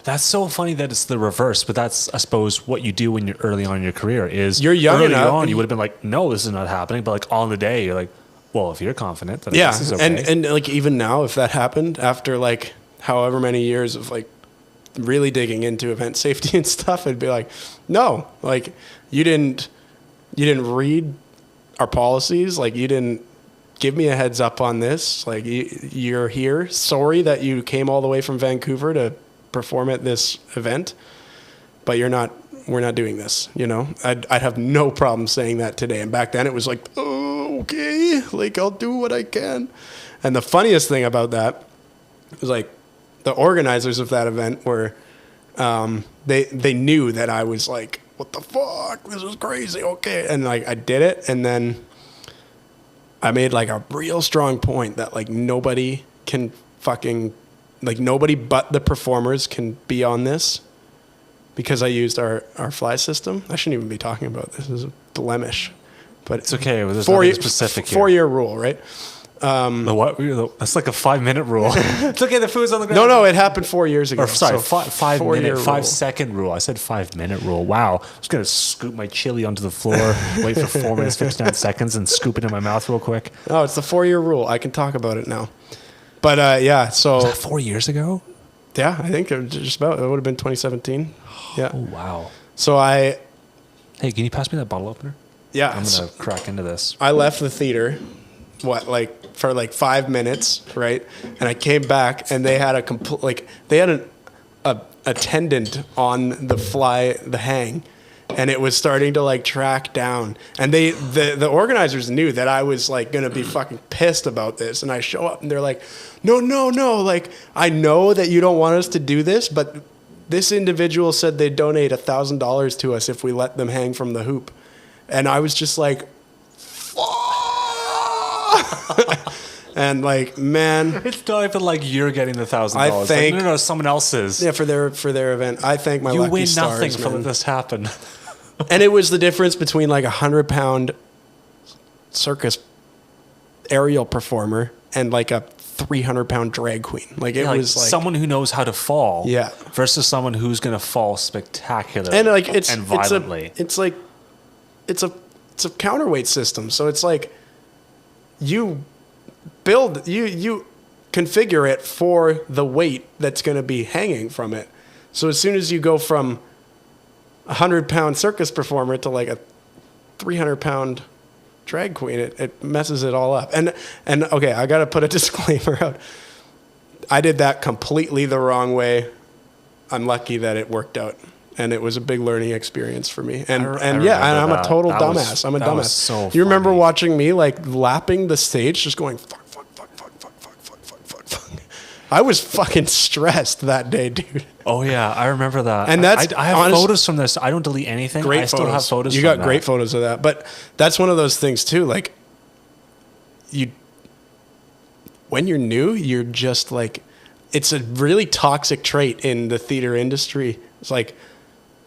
That's so funny that it's the reverse, but that's, I suppose, what you do when you're early on in your career is You're young early enough. on, you would have been like, no, this is not happening. But like on the day, you're like, well, if you're confident that Yeah. this is okay. And like even now, if that happened after like however many years of like really digging into event safety and stuff, I'd be like, no, like you didn't read our policies. Like you didn't give me a heads up on this. Like you're here. Sorry that you came all the way from Vancouver to perform at this event, but we're not doing this. You know, I'd have no problem saying that today. And back then it was like, oh, okay, like I'll do what I can. And the funniest thing about that was like the organizers of that event were, they knew that I was like, what the fuck? This is crazy. Okay. And like I did it. And then I made like a real strong point that like nobody can fucking, like nobody but the performers can be on this because I used our fly system. I shouldn't even be talking about this. This is a blemish, but it's okay. There's nothing specific here. 4-year rule, right? The what? That's like a 5-minute rule. It's okay. The food's on the ground. No, it happened 4 years ago. Or sorry, So 5-minute, 4-year 5-second rule. I said 5-minute rule. Wow. I was going to scoop my chili onto the floor, wait for 4 minutes, 59 seconds, and scoop it in my mouth real quick. Oh, it's the 4-year rule. I can talk about it now. But yeah, so Was that 4 years ago? yeah, I think it was just about, it would have been 2017. Yeah. Oh, wow. So Hey, can you pass me that bottle opener? yeah, I'm going to crack into this. I left the theater, for like 5 minutes, right? And I came back, and they had an attendant on the hang, and it was starting to like track down. And the organizers knew that I was like gonna be fucking pissed about this. And I show up, and they're like, no, like I know that you don't want us to do this, but this individual said they'd donate $1,000 to us if we let them hang from the hoop. And I was just like, and like, man, It's not even like you're getting the $1,000. I think- no, someone else's. yeah, for their event, I thank my You lucky win stars, nothing from man. this happen. And it was the difference between like 100-pound circus aerial performer and like a 300-pound drag queen. Like it Yeah, like was like someone who knows how to fall, Yeah. versus someone who's going to fall spectacularly and like it's violently. it's a counterweight system. So it's like you configure it for the weight that's going to be hanging from it. So as soon as you go from a 100-pound circus performer to like a 300-pound drag queen. It messes it all up. And okay, I got to put a disclaimer out. I did that completely the wrong way. I'm lucky that it worked out. And it was a big learning experience for me. And I'm a total dumbass. I'm a dumbass. Was so you remember funny. watching me like lapping the stage, just going fuck. I was fucking stressed that day, dude. Oh yeah, I remember that. And that's I have photos from this. I don't delete anything. Great I still photos. have photos. You from got great photos of that. But that's one of those things too. Like when you're new, you're just like, it's a really toxic trait in the theater industry. It's like,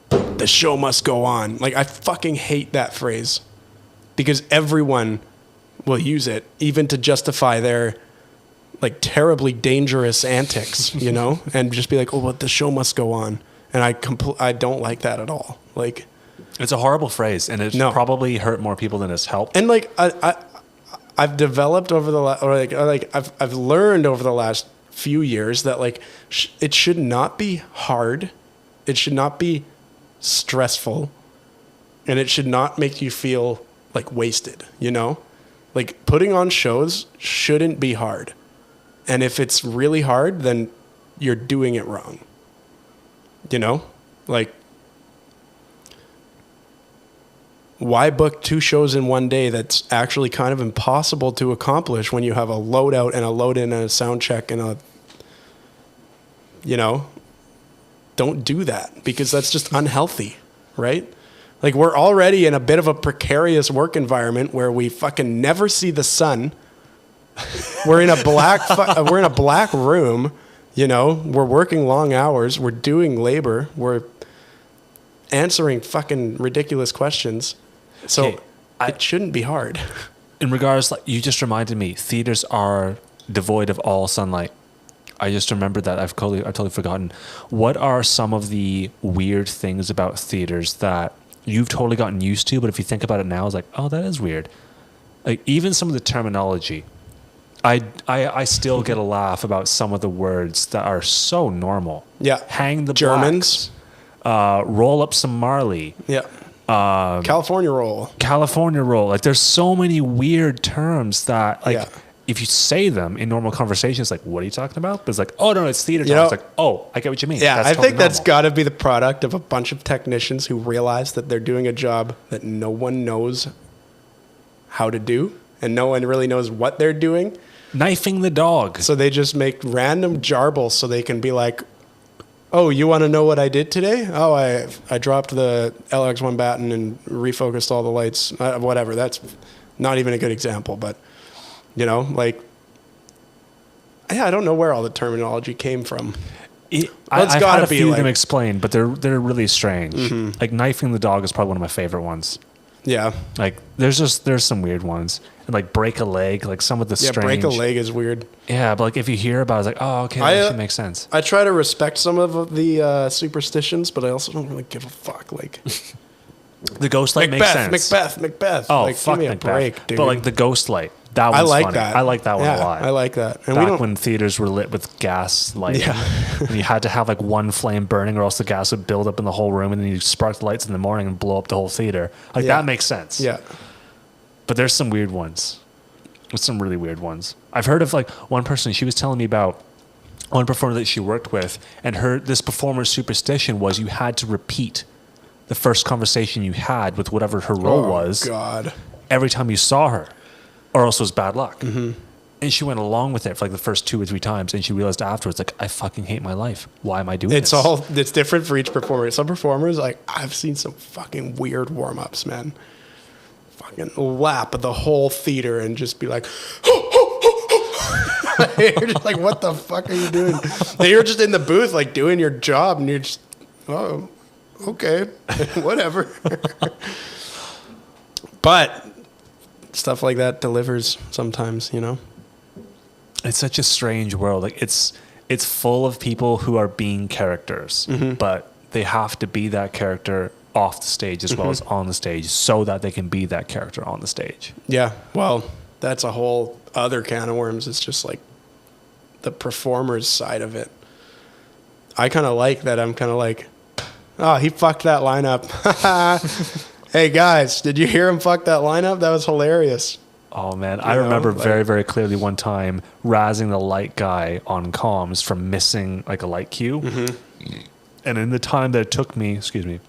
the show must go on. Like, I fucking hate that phrase because everyone will use it, even to justify their like terribly dangerous antics, you know, and just be like, oh, but the show must go on. And I don't like that at all. Like, it's a horrible phrase, and it's probably hurt more people than it's helped. And like, I've developed over the I've learned over the last few years that like it should not be hard, it should not be stressful, and it should not make you feel like wasted. You know, like putting on shows shouldn't be hard. And if it's really hard, then you're doing it wrong. You know? Like, why book 2 shows in one day that's actually kind of impossible to accomplish when you have a load out and a load in and a sound check and you know? Don't do that because that's just unhealthy, right? Like, we're already in a bit of a precarious work environment where we fucking never see the sun. We're in a black room, you know, we're working long hours, we're doing labor, we're answering fucking ridiculous questions. So it shouldn't be hard. In regards, like, you just reminded me, theaters are devoid of all sunlight. I just remembered that. I've totally forgotten. What are some of the weird things about theaters that you've totally gotten used to, but if you think about it now, it's like, oh, that is weird. Like, even some of the terminology. I still get a laugh about some of the words that are so normal. Yeah. Hang the Germans. blacks. Roll up some Marley. Yeah. California roll. California roll. Like, there's so many weird terms that, like, if you say them in normal conversation, it's like, what are you talking about? But it's like, oh, no, it's theater talk. It's like, oh, I get what you mean. Yeah, that's I totally think that's normal. got to be the product of a bunch of technicians who realize that they're doing a job that no one knows how to do, and no one really knows what they're doing. Knifing the dog. So they just make random jarbles so they can be like, oh, you want to know what I did today? Oh, I dropped the LX1 batten and refocused all the lights. Whatever. That's not even a good example, but, you know, like, yeah, I don't know where all the terminology came from. I've had a few of them explained, but they're really strange. Mm-hmm. Like, knifing the dog is probably one of my favorite ones. Yeah. Like, there's some weird ones. And like, break a leg, like some of the strange. Yeah, break a leg is weird. Yeah, but like, if you hear about it, it's like, oh, okay, that should make sense. I try to respect some of the superstitions, but I also don't really give a fuck. Like, the ghost light makes sense. Macbeth. Oh, like, fuck give me a Macbeth. break, dude. But like the ghost light, that one's funny. That. I like that one a lot. I like that. And back when theaters were lit with gas lighting. Yeah. And you had to have like one flame burning or else the gas would build up in the whole room and then you spark the lights in the morning and blow up the whole theater. Like, that makes sense. Yeah. But there's some weird ones. There's some really weird ones. I've heard of like one person, she was telling me about one performer that she worked with, and this performer's superstition was you had to repeat the first conversation you had with whatever her role was. God. Every time you saw her, or else it was bad luck. Mm-hmm. And she went along with it for like the first 2 or 3 times, and she realized afterwards, like, I fucking hate my life. Why am I doing this? It's different for each performer. Some performers, like, I've seen some fucking weird warm-ups, man. Fucking lap the whole theater and just be like, you're just like, what the fuck are you doing? And you're just in the booth, like, doing your job, and you're just, oh, okay, whatever. But stuff like that delivers sometimes, you know? It's such a strange world. Like, it's full of people who are being characters, mm-hmm. but they have to be that character off the stage as well as on the stage so that they can be that character on the stage. Yeah. Well, that's a whole other can of worms. It's just like the performer's side of it. I kind of like that. I'm kind of like, oh, he fucked that line up. Hey guys, did you hear him fuck that lineup? That was hilarious. Oh man, I remember very, very clearly one time razzing the light guy on comms for missing like a light cue. And in the time that it took me, to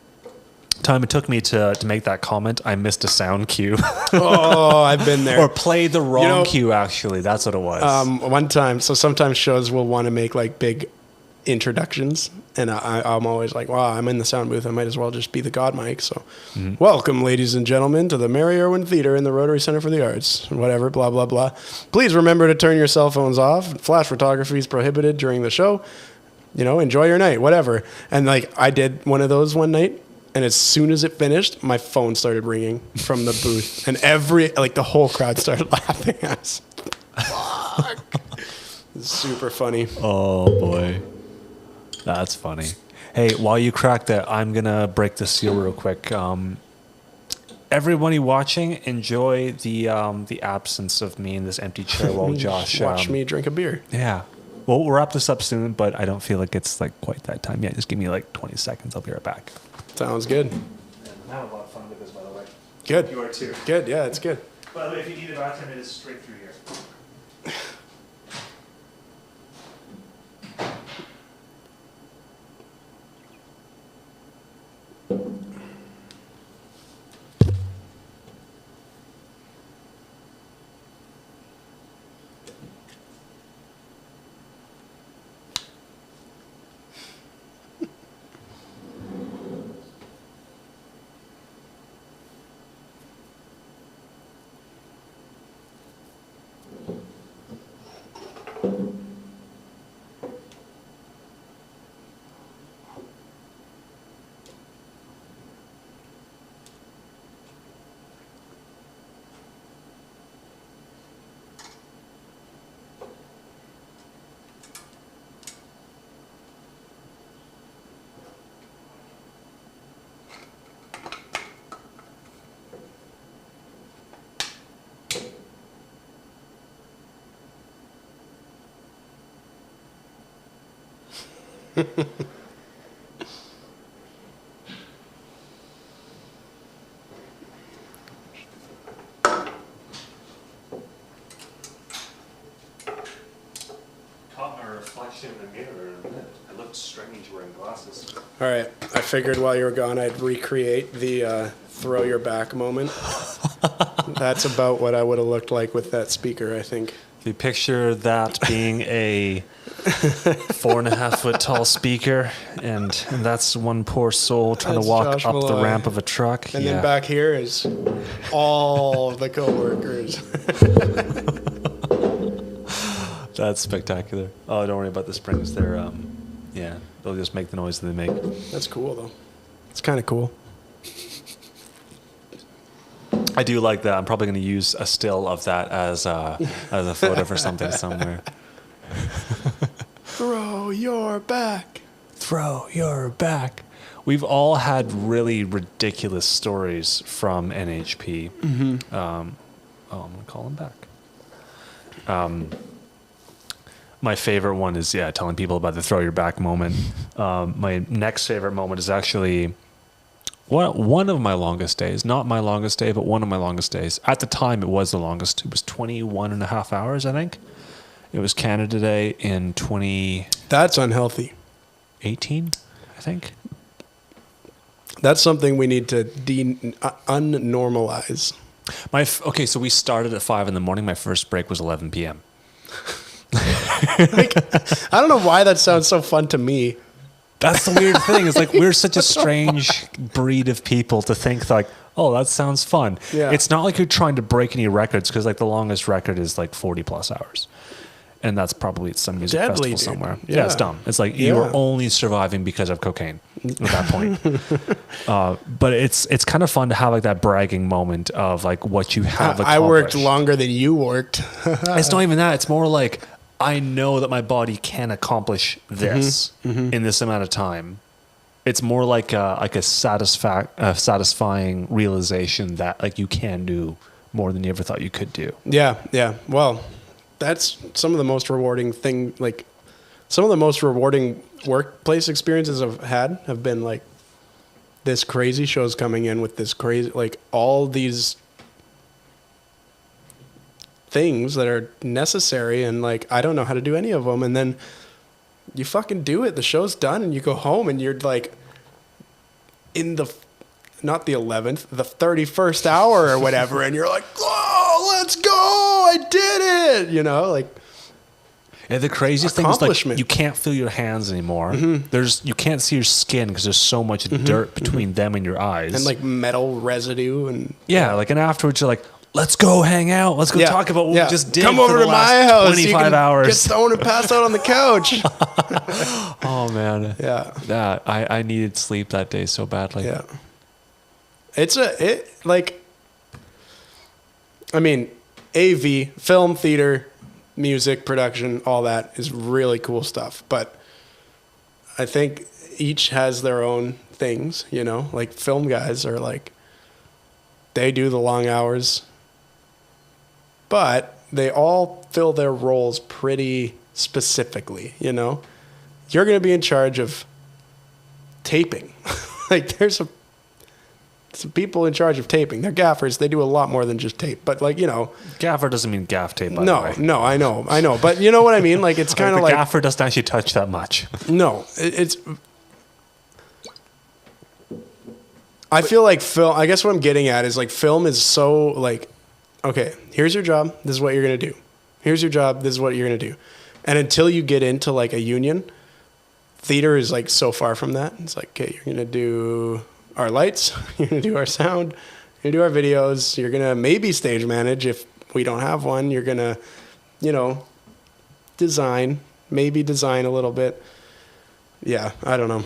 make that comment, I missed a sound cue. Oh, I've been there. Or played the wrong cue, actually. That's what it was. One time, so sometimes shows will want to make like big introductions, and I'm always like, wow, I'm in the sound booth. I might as well just be the god mic. So, welcome, ladies and gentlemen, to the Mary Irwin Theater in the Rotary Center for the Arts. Whatever, blah, blah, blah. Please remember to turn your cell phones off. Flash photography is prohibited during the show. You know, enjoy your night, whatever. And like, I did one of those one night. And as soon as it finished, my phone started ringing from the booth. And the whole crowd started laughing at us. Fuck. It's super funny. Oh, boy. That's funny. Hey, while you crack that, I'm going to break the seal real quick. Everybody watching, enjoy the absence of me in this empty chair while Josh... Watch me drink a beer. Yeah. Well, we'll wrap this up soon, but I don't feel like it's like quite that time yet. Just give me like 20 seconds. I'll be right back. Sounds good. I'm having a lot of fun with this, by the way. Good. You are too. Good, yeah, it's good. By the way, if you need a bathroom, it is straight through here. Caught my reflection in the mirror in a minute. I looked strange wearing glasses. All right. I figured while you were gone, I'd recreate the throw your back moment. That's about what I would have looked like with that speaker, I think. If you picture that being a 4.5 foot tall speaker, and that's one poor soul trying That's to walk Josh up the Mulloy. ramp of a truck. And then back here is all the coworkers. That's spectacular. Oh, don't worry about the springs. They're, they'll just make the noise that they make. That's cool, though. It's kind of cool. I do like that. I'm probably going to use a still of that as a photo for something somewhere. Throw your back. Throw your back. We've all had really ridiculous stories from NHP. Mm-hmm. I'm going to call him back. My favorite one is, telling people about the throw your back moment. My next favorite moment is actually one of my longest days. Not my longest day, but one of my longest days. At the time, it was the longest. It was 21 and a half hours, I think. It was Canada Day in 2018, That's unhealthy. I think. That's something we need to unnormalize. Okay, so we started at 5 in the morning. My first break was 11 p.m. I don't know why that sounds so fun to me. That's the weird thing. It's like we're such a strange breed of people to think like, oh, that sounds fun. Yeah. It's not like you're trying to break any records because like the longest record is like 40 plus hours. And that's probably at some music Deadly, festival dude. somewhere. Yeah. Yeah, it's dumb. It's like you were only surviving because of cocaine at that point. But it's kind of fun to have like that bragging moment of like what you have accomplished. I worked longer than you worked. It's not even that. It's more like I know that my body can accomplish this in this amount of time. It's more like a satisfying realization that like you can do more than you ever thought you could do. Yeah. Well, that's some of the most rewarding some of the most rewarding workplace experiences I've had have been like this crazy show's coming in with this crazy, like all these things that are necessary, and like I don't know how to do any of them, and then you fucking do it. The show's done, and you go home, and you're like in the not the 11th, the 31st hour or whatever, and you're like, oh, let's go, I did it, you know, like. Yeah, the craziest thing is like you can't feel your hands anymore. You can't see your skin because there's so much dirt between them and your eyes, and like metal residue, and like, and afterwards you're like, let's go hang out. Let's go talk about what we just did. Come for over the to last my house. 25 hours. Get stoned and pass out on the couch. Oh man. Yeah. I needed sleep that day so badly. Yeah. I mean, AV, film, theater, music, production, all that is really cool stuff. But I think each has their own things, you know, like film guys are like, they do the long hours, but they all fill their roles pretty specifically, you know? You're going to be in charge of taping. Like there's some people in charge of taping. They're gaffers. They do a lot more than just tape. But like, you know, gaffer doesn't mean gaff tape, by the way. No, I know. But you know what I mean? Like it's kind of like gaffer doesn't actually touch that much. No, it's I feel like film, I guess what I'm getting at is like film is so like, okay, here's your job. This is what you're going to do. Here's your job. This is what you're going to do. And until you get into like a union, theater is like so far from that. It's like, okay, you're going to do our lights. You're going to do our sound. You're going to do our videos. You're going to maybe stage manage if we don't have one. You're going to, you know, maybe design a little bit. Yeah, I don't know.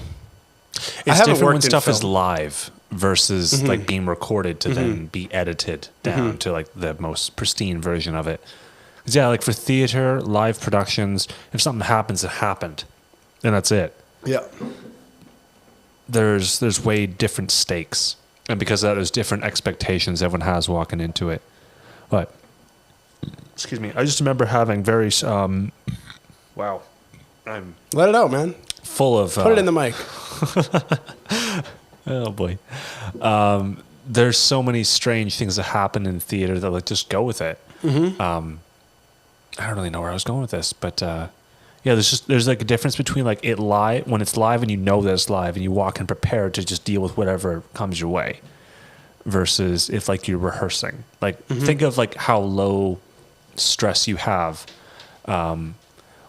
It's different when stuff is live versus like being recorded to then be edited down to like the most pristine version of it. 'Cause yeah, like for theater, live productions, if something happens, it happened. And that's it. Yeah. There's way different stakes. And because of that, there's different expectations everyone has walking into it. But, excuse me, I just remember having very, wow. I'm Let it out, man. full of... Put it in the mic. Oh boy. There's so many strange things that happen in theater that like just go with it. I don't really know where I was going with this, but yeah, there's like a difference between like when it's live and you know that it's live and you walk in prepared to just deal with whatever comes your way, versus if like you're rehearsing. Like think of like how low stress you have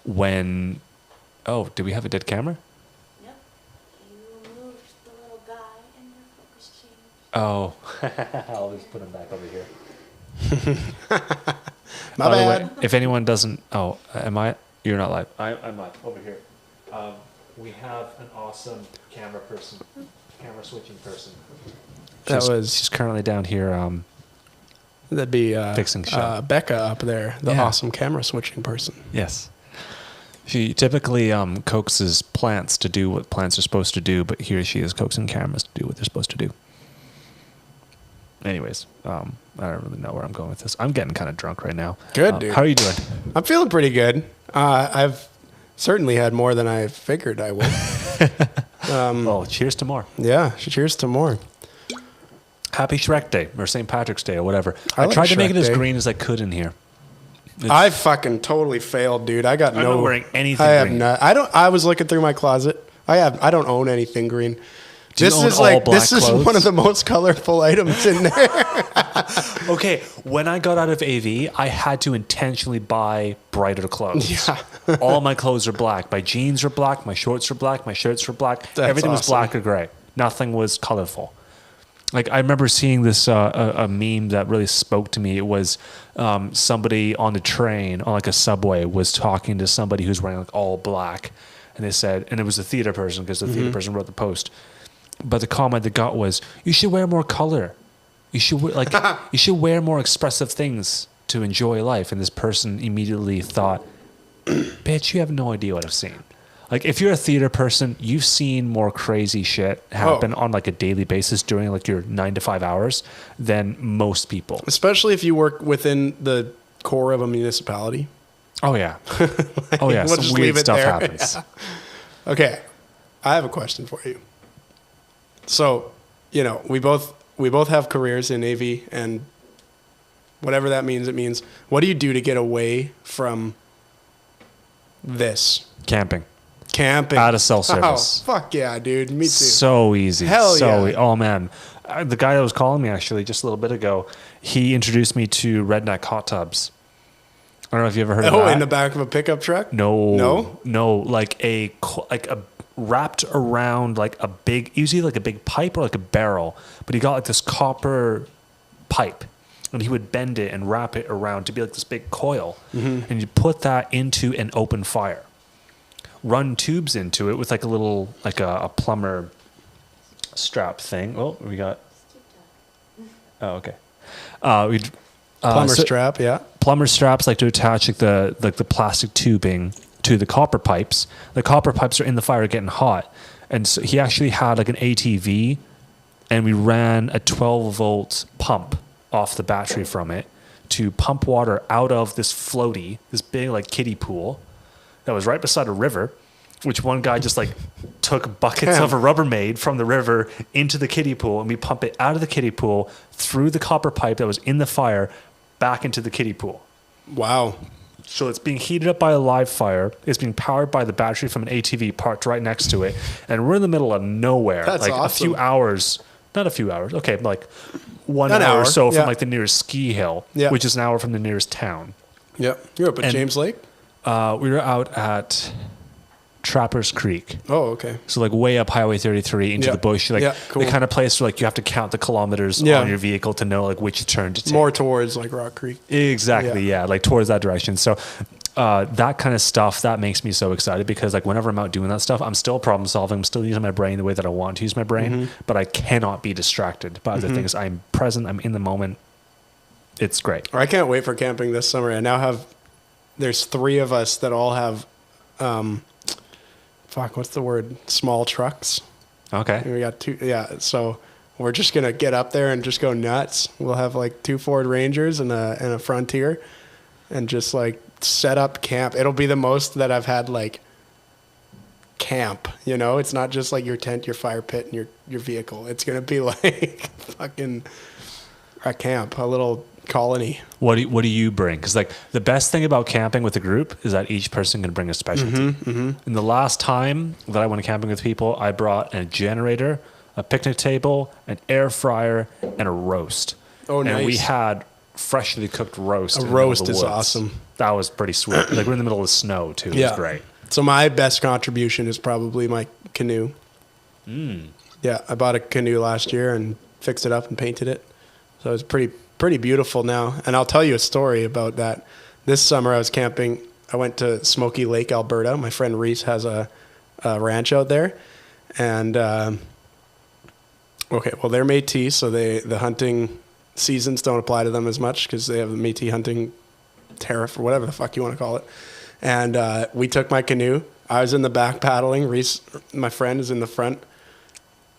when. Oh, do we have a dead camera? Oh, I'll just put him back over here. My bad. Way, if anyone doesn't, am I? You're not live. I'm live over here. We have an awesome camera switching person. She's currently down here. That'd be fixing shit. Becca up there, the awesome camera switching person. Yes. She typically coaxes plants to do what plants are supposed to do, but here she is coaxing cameras to do what they're supposed to do. Anyways, I don't really know where I'm going with this. I'm getting kind of drunk right now. Good, dude. How are you doing? I'm feeling pretty good. I've certainly had more than I figured I would. Well, cheers to more. Yeah, cheers to more. Happy Shrek Day or St. Patrick's Day or whatever. I I tried to make it Shrek as Day. green as I could in here. I fucking totally failed, dude. I got I'm not wearing anything I have green. not. I was looking through my closet. I don't own anything green. Do you own all black this is clothes? one of the most colorful items in there. Okay, when I got out of AV, I had to intentionally buy brighter clothes. Yeah. All my clothes are black. My jeans are black. My shorts are black. My shirts were black. That's Everything was awesome. black or gray. Nothing was colorful. Like I remember seeing this a meme that really spoke to me. It was somebody on the train on like a subway was talking to somebody who's wearing like all black, and they said, and it was a theater person because the theater person wrote the post. But the comment they got was, "You should wear more color. You should you should wear more expressive things to enjoy life." And this person immediately thought, "Bitch, you have no idea what I've seen." Like if you're a theater person, you've seen more crazy shit happen on like a daily basis during like your 9 to 5 hours than most people. Especially if you work within the core of a municipality. Oh yeah. Oh yeah. We'll just Some weird leave it stuff there. happens. Yeah. Okay. I have a question for you. So we both have careers in AV, and whatever that means, it means. What do you do to get away from this? Camping. Out of cell service. Oh, fuck yeah, dude. Me too. So easy. Hell yeah. Oh, man. The guy that was calling me, actually, just a little bit ago, he introduced me to redneck hot tubs. I don't know if you ever heard of that. Oh, in the back of a pickup truck? No. Like a wrapped around like a big, usually like a big pipe or like a barrel, but he got like this copper pipe, and he would bend it and wrap it around to be like this big coil, and you put that into an open fire. Run tubes into it with like a little, like a plumber strap thing. Oh, we got. Oh, okay. Plumber strap, yeah. Plumber straps like to attach like the plastic tubing to the copper pipes. The copper pipes are in the fire getting hot, and so he actually had like an ATV, and we ran a 12-volt pump off the battery from it to pump water out of this floaty, this big like kiddie pool that was right beside a river, which one guy just like took buckets of a Rubbermaid from the river into the kiddie pool, and we pump it out of the kiddie pool through the copper pipe that was in the fire back into the kiddie pool. Wow. So it's being heated up by a live fire. It's being powered by the battery from an ATV parked right next to it, and we're in the middle of nowhere. That's like awesome. a few hours, not a few hours. Okay, like 1 hour or so from like the nearest ski hill, which is an hour from the nearest town. Yep. You're up at James Lake? We were out at Trappers Creek. Oh, okay. So like way up Highway 33 into the bush, like cool. the kind of place where like you have to count the kilometers on your vehicle to know like which turn to take. More towards like Rock Creek. Exactly, yeah, like towards that direction. So that kind of stuff, that makes me so excited, because like whenever I'm out doing that stuff, I'm still problem solving. I'm still using my brain the way that I want to use my brain, but I cannot be distracted by other things. I'm present. I'm in the moment. It's great. I can't wait for camping this summer. I now have, there's 3 of us that all have, what's the word? Small trucks. Okay. And we got 2. Yeah. So we're just going to get up there and just go nuts. We'll have like 2 Ford Rangers and a Frontier, and just like set up camp. It'll be the most that I've had like camp, it's not just like your tent, your fire pit, and your vehicle. It's going to be like fucking a camp, a little colony. What do you bring? Because like the best thing about camping with a group is that each person can bring a specialty. And the last time that I went camping with people, I brought a generator, a picnic table, an air fryer, and a roast. Oh, nice. And we had freshly cooked roast. A roast is awesome. That was pretty sweet. Like we're in the middle of the snow too. It was great. So my best contribution is probably my canoe. Yeah, I bought a canoe last year and fixed it up and painted it. So it's pretty beautiful now. And I'll tell you a story about that. This summer I was camping. I went to Smoky Lake, Alberta. My friend Reese has a ranch out there. And, they're Métis, so the hunting seasons don't apply to them as much because they have the Métis hunting tariff or whatever the fuck you want to call it. And we took my canoe. I was in the back paddling. Reese, my friend, is in the front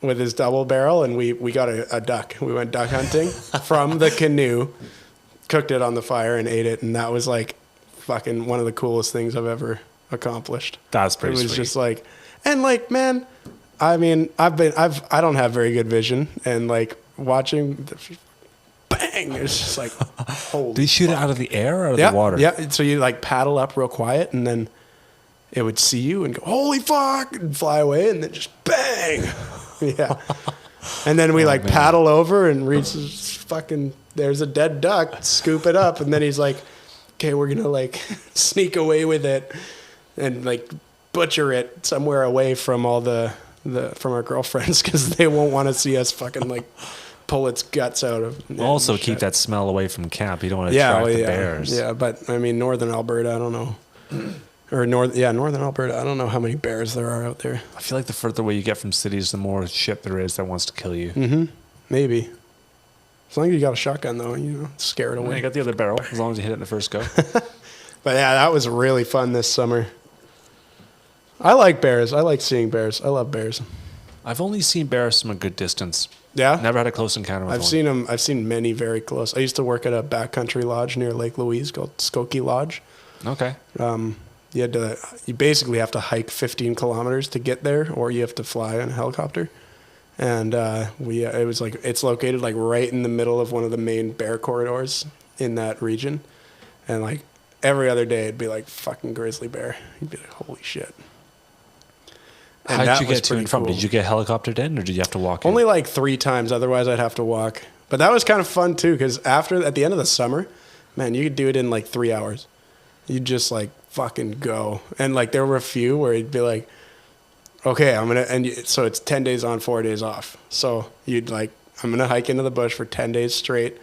with his double barrel, and we got a duck. We went duck hunting from the canoe, cooked it on the fire, and ate it. And that was like fucking one of the coolest things I've ever accomplished. That's pretty sweet. It was just like, and like, man, I mean, I don't have very good vision, and like watching bang, it's just like, holy Did you shoot it out of the air or out of the water? Yeah. So you like paddle up real quiet, and then it would see you and go, holy fuck, and fly away, and then just bang. Yeah. And then we paddle over, and Reese fucking, there's a dead duck, scoop it up, and then he's like, okay, we're gonna like sneak away with it and like butcher it somewhere away from all the from our girlfriends, because they won't want to see us fucking like pull its guts out of. Also keep that smell away from camp. You don't want to attract the bears. Yeah, but I mean, northern Alberta, I don't know. Northern Alberta, I don't know how many bears there are out there. I feel like the further away you get from cities, the more shit there is that wants to kill you. Mm-hmm. Maybe. As long as you got a shotgun, though, scare it away. Yeah, you got the other barrel, as long as you hit it in the first go. But yeah, that was really fun this summer. I like bears. I like seeing bears. I love bears. I've only seen bears from a good distance. Yeah? Never had a close encounter with one. I've seen them. I've seen many very close. I used to work at a backcountry lodge near Lake Louise called Skokie Lodge. Okay. You basically have to hike 15 kilometers to get there, or you have to fly on a helicopter. And it was like, it's located like right in the middle of one of the main bear corridors in that region. And like every other day it'd be like fucking grizzly bear. You'd be like, holy shit. And How did that you was get to pretty and from? cool. Did you get helicoptered in, or did you have to walk in? Only like 3 times. Otherwise I'd have to walk. But that was kind of fun too. Cause at the end of the summer, man, you could do it in like 3 hours. You'd just like fucking go. And like there were a few where you'd be like, okay, so it's 10 days on, 4 days off. So you'd like, I'm going to hike into the bush for 10 days straight,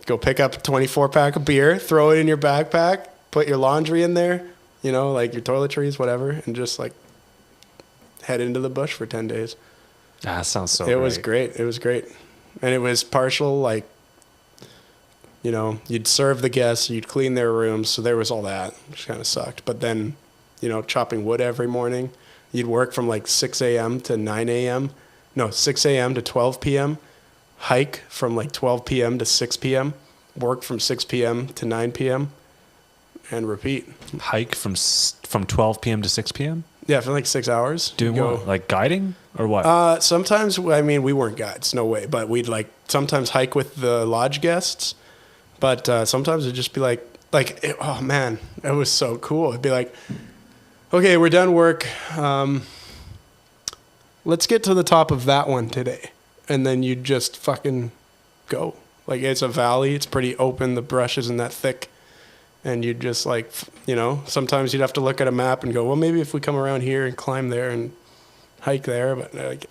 go pick up a 24 pack of beer, throw it in your backpack, put your laundry in there, you know, like your toiletries, whatever, and just like head into the bush for 10 days. That sounds so It was great. It was great. And it was partial, like, you know, you'd serve the guests, you'd clean their rooms. So there was all that, which kind of sucked. But then, you know, chopping wood every morning. You'd work from like 6 a.m. to 9 a.m. No, 6 a.m. to 12 p.m. Hike from like 12 p.m. to 6 p.m. Work from 6 p.m. to 9 p.m. And repeat. Hike from 12 p.m. to 6 p.m.? Yeah, for like 6 hours. Doing what? Like guiding or what? Sometimes, I mean, we weren't guides, no way. But we'd like sometimes hike with the lodge guests. But sometimes it'd just be oh man, it was so cool. It'd be like, okay, we're done work. Let's get to the top of that one today. And then you just fucking go. Like, it's a valley. It's pretty open. The brush isn't that thick. And you'd just like, you know, sometimes you'd have to look at a map and go, well, maybe if we come around here and climb there and hike there. But like,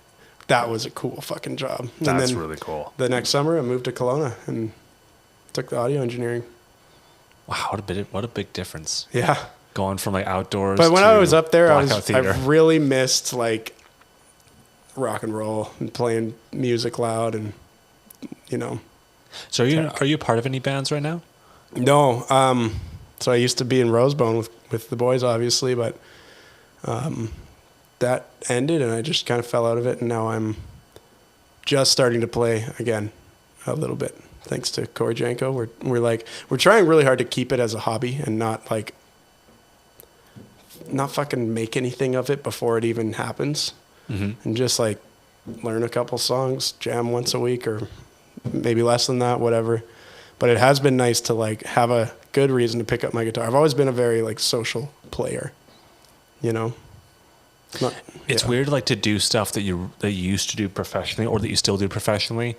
that was a cool fucking job. That's really cool. The next summer I moved to Kelowna and took the audio engineering. Wow, what a big difference. Yeah. Going from like outdoors. But when to I was up there, I theater. really missed like rock and roll and playing music loud and, you know. So are you part of any bands right now? No. So I used to be in Rosebone with the boys, obviously, but that ended and I just kind of fell out of it. And now I'm just starting to play again a little bit. Thanks to Corey Janko. We're trying really hard to keep it as a hobby and not fucking make anything of it before it even happens. Mm-hmm. And just like learn a couple songs, jam once a week or maybe less than that, whatever. But it has been nice to like have a good reason to pick up my guitar. I've always been a very like social player, you know. It's weird like to do stuff that you used to do professionally or that you still do professionally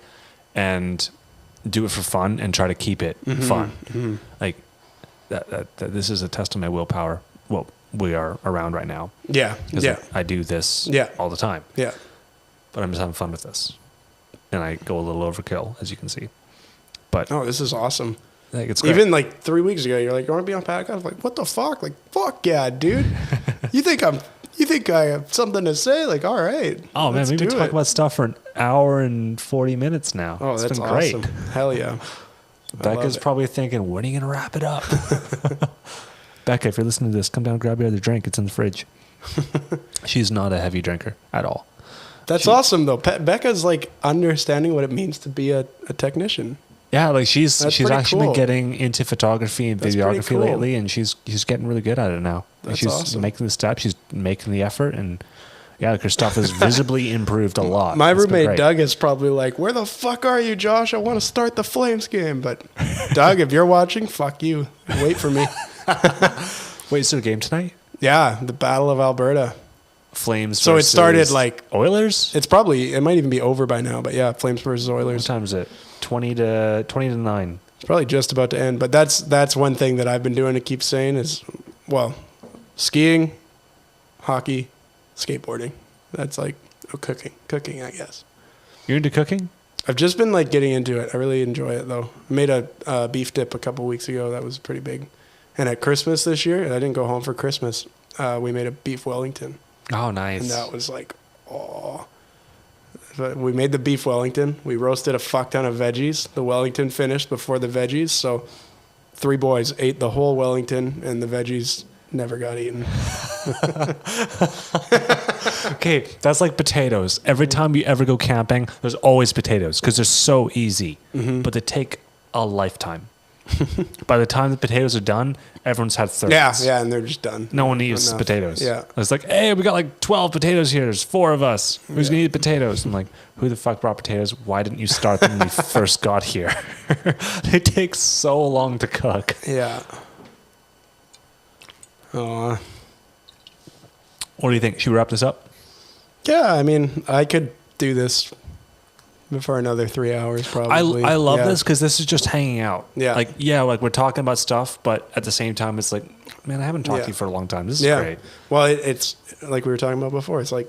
and do it for fun and try to keep it fun. Mm-hmm. Like that this is a test of my willpower. Well, we are around right now. Yeah. Yeah. I do this all the time. Yeah. But I'm just having fun with this. And I go a little overkill, as you can see. But this is awesome. Like, it's great. Even like 3 weeks ago, you're like, you want to be on Peacock? I was like, what the fuck? Like, fuck yeah, dude. You think I have something to say? Like, all right. Oh man, we've been talking about stuff for an hour and 40 minutes now. Oh, it's that's been great. awesome. Hell yeah. Becca's probably thinking, when are you going to wrap it up? Becca, if you're listening to this, come down and grab your other drink. It's in the fridge. She's not a heavy drinker at all. That's awesome, though. Becca's like understanding what it means to be a technician. Yeah, like she's actually been getting into photography and videography lately, and she's getting really good at it now. That's she's awesome. Making the steps, she's making the effort, and yeah, her stuff has visibly improved a lot. My roommate Doug is probably like, "Where the fuck are you, Josh? I want to start the Flames game." But Doug, if you're watching, fuck you. Wait for me. Wait, is there a game tonight? Yeah, the Battle of Alberta. Flames. So it started like Oilers. It might even be over by now. But yeah, Flames versus Oilers. What time is it? 20 to 9. It's probably just about to end. But that's one thing that I've been doing to keep sane is, well, skiing, hockey, skateboarding. That's like cooking, I guess. You're into cooking? I've just been like getting into it. I really enjoy it though. I made a beef dip a couple weeks ago. That was pretty big. And at Christmas this year, I didn't go home for Christmas. We made a beef Wellington. Oh, nice. And that was like, oh. But we made the beef Wellington. We roasted a fuck ton of veggies. The Wellington finished before the veggies. So 3 boys ate the whole Wellington and the veggies never got eaten. Okay, that's like potatoes. Every time you ever go camping, there's always potatoes because they're so easy, but they take a lifetime. By the time the potatoes are done, everyone's had thirds. Yeah, and they're just done. No one eats Enough. potatoes. Yeah. It's like, hey, we got like 12 potatoes here. There's 4 of us. Who's going to eat potatoes? I'm like, who the fuck brought potatoes? Why didn't you start them when you first got here? They take so long to cook. Yeah. Oh. What do you think? Should we wrap this up? Yeah, I mean, I could do this for another 3 hours probably. I love Yeah. this because this is just hanging out. Yeah. Like we're talking about stuff, but at the same time, it's like, man, I haven't talked to you for a long time. This is great. Well, it's like we were talking about before. It's like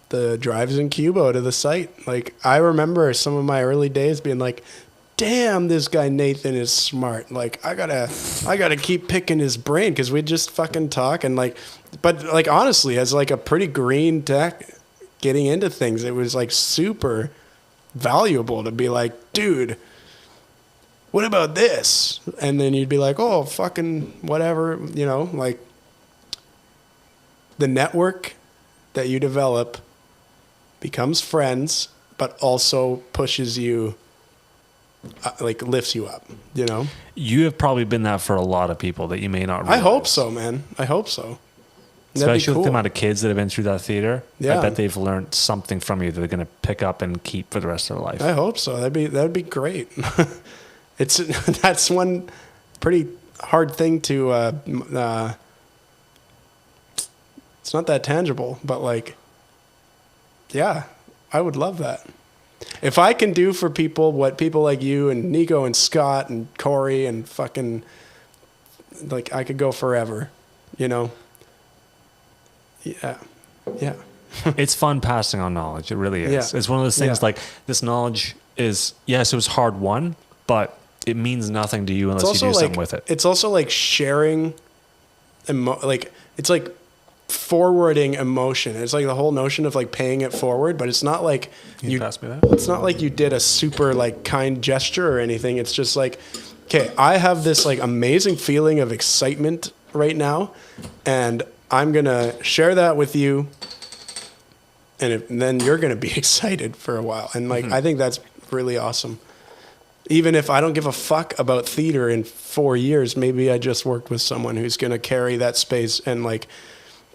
the drives in Cubo to the site. Like I remember some of my early days being like, damn, this guy Nathan is smart. Like I gotta keep picking his brain because we'd just fucking talk and like, but like honestly, as like a pretty green tech getting into things, it was like super valuable to be like, dude, what about this? And then you'd be like, oh, fucking whatever, you know, like the network that you develop becomes friends, but also pushes you, like lifts you up, you know? You have probably been that for a lot of people that you may not realize. I hope so, man. I hope so. Especially with the amount of kids that have been through that theater. Yeah. I bet they've learned something from you that they're going to pick up and keep for the rest of their life. I hope so. That'd be great. That's one pretty hard thing to it's not that tangible, but like, yeah, I would love that. If I can do for people what people like you and Nico and Scott and Corey and fucking, like, I could go forever, you know? Yeah. Yeah. It's fun passing on knowledge. It really is. Yeah. It's one of those things Yeah. like this knowledge is, yes, it was hard won, but it means nothing to you unless you do like, something with it. It's also like sharing, it's like forwarding emotion. It's like the whole notion of like paying it forward, but it's not like you pass me that? It's not like you did a super like kind gesture or anything. It's just like, okay, I have this like amazing feeling of excitement right now, and I'm gonna share that with you, and then you're gonna be excited for a while. And like, I think that's really awesome. Even if I don't give a fuck about theater in 4 years, maybe I just worked with someone who's gonna carry that space and like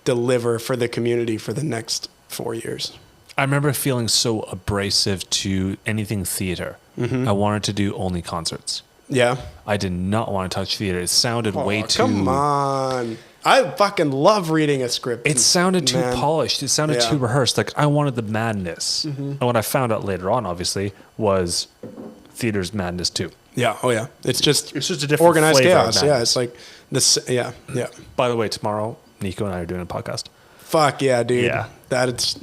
deliver for the community for the next 4 years. I remember feeling so abrasive to anything theater. I wanted to do only concerts. Yeah. I did not want to touch theater. It sounded way too... Come on. I fucking love reading a script. It sounded too Man. polished. It sounded too rehearsed. Like, I wanted the madness. And what I found out later on, obviously, was theater's madness too. Yeah. Oh, yeah. It's just a different organized flavor of chaos. madness. Yeah. It's like this. Yeah. Yeah. By the way, tomorrow, Nico and I are doing a podcast. Fuck yeah, dude. Yeah. That's...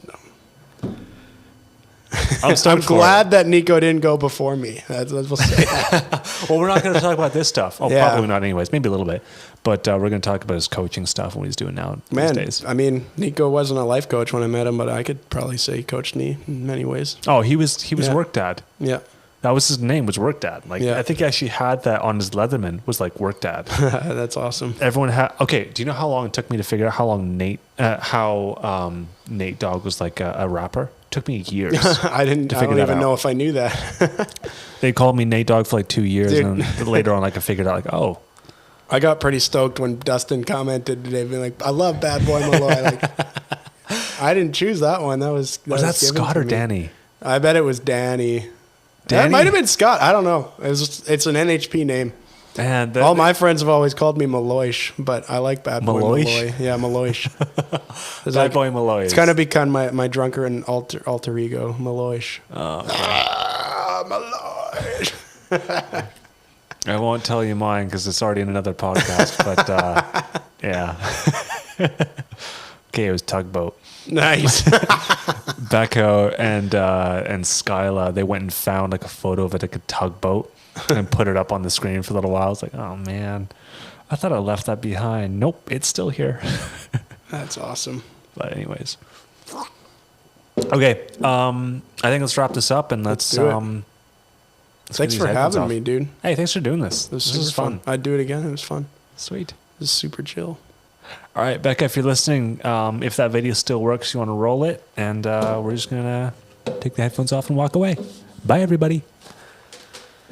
I'm I'm glad that Nico didn't go before me. We'll say that. Well, we're not going to talk about this stuff. Oh, Yeah. probably not anyways. Maybe a little bit. But we're going to talk about his coaching stuff and what he's doing now Man, these days. I mean, Nico wasn't a life coach when I met him, but I could probably say he coached me in many ways. Oh, he was Yeah. work dad. Yeah. That was his name, was work dad. Like, Yeah. I think he actually had that on his Leatherman, was like work dad. That's awesome. Everyone had... Okay, do you know how long it took me to figure out how long Nate Dogg was like a rapper? It took me years. I don't figure that even out. know if I knew that. They called me Nate Dogg for like 2 years, Dude. and then later on, like I figured out, like, oh, I got pretty stoked when Dustin commented today, being like, I love Bad Boy Mulloy. Like, I didn't choose that one. was that given Scott to or me. Danny? I bet it was Danny. Danny? That might have been Scott. I don't know. It's an NHP name. And All my friends have always called me Maloish, but I like Bad Boy Maloish? Malloy. Yeah, Maloish. Bad Boy Mulloy. It's kind of become my drunker and alter ego, Maloish. Maloish. I won't tell you mine because it's already in another podcast. But yeah. Okay, it was Tugboat. Nice. Becco and Skyla, they went and found like a photo of it, like a tugboat, and put it up on the screen for a little while. I was like, oh man, I thought I left that behind. Nope, it's still here. That's awesome. But anyways, okay. I think let's wrap this up and let's do it. let's Thanks get for these headphones having off. me, dude. Hey, thanks for doing this. This This was is super fun. I'd do it again. It was fun. Sweet. This is super chill. All right, Becca, if you're listening, if that video still works, you want to roll it, and we're just gonna take the headphones off and walk away. Bye, everybody.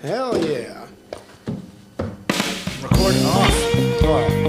Hell yeah. Skateboard off.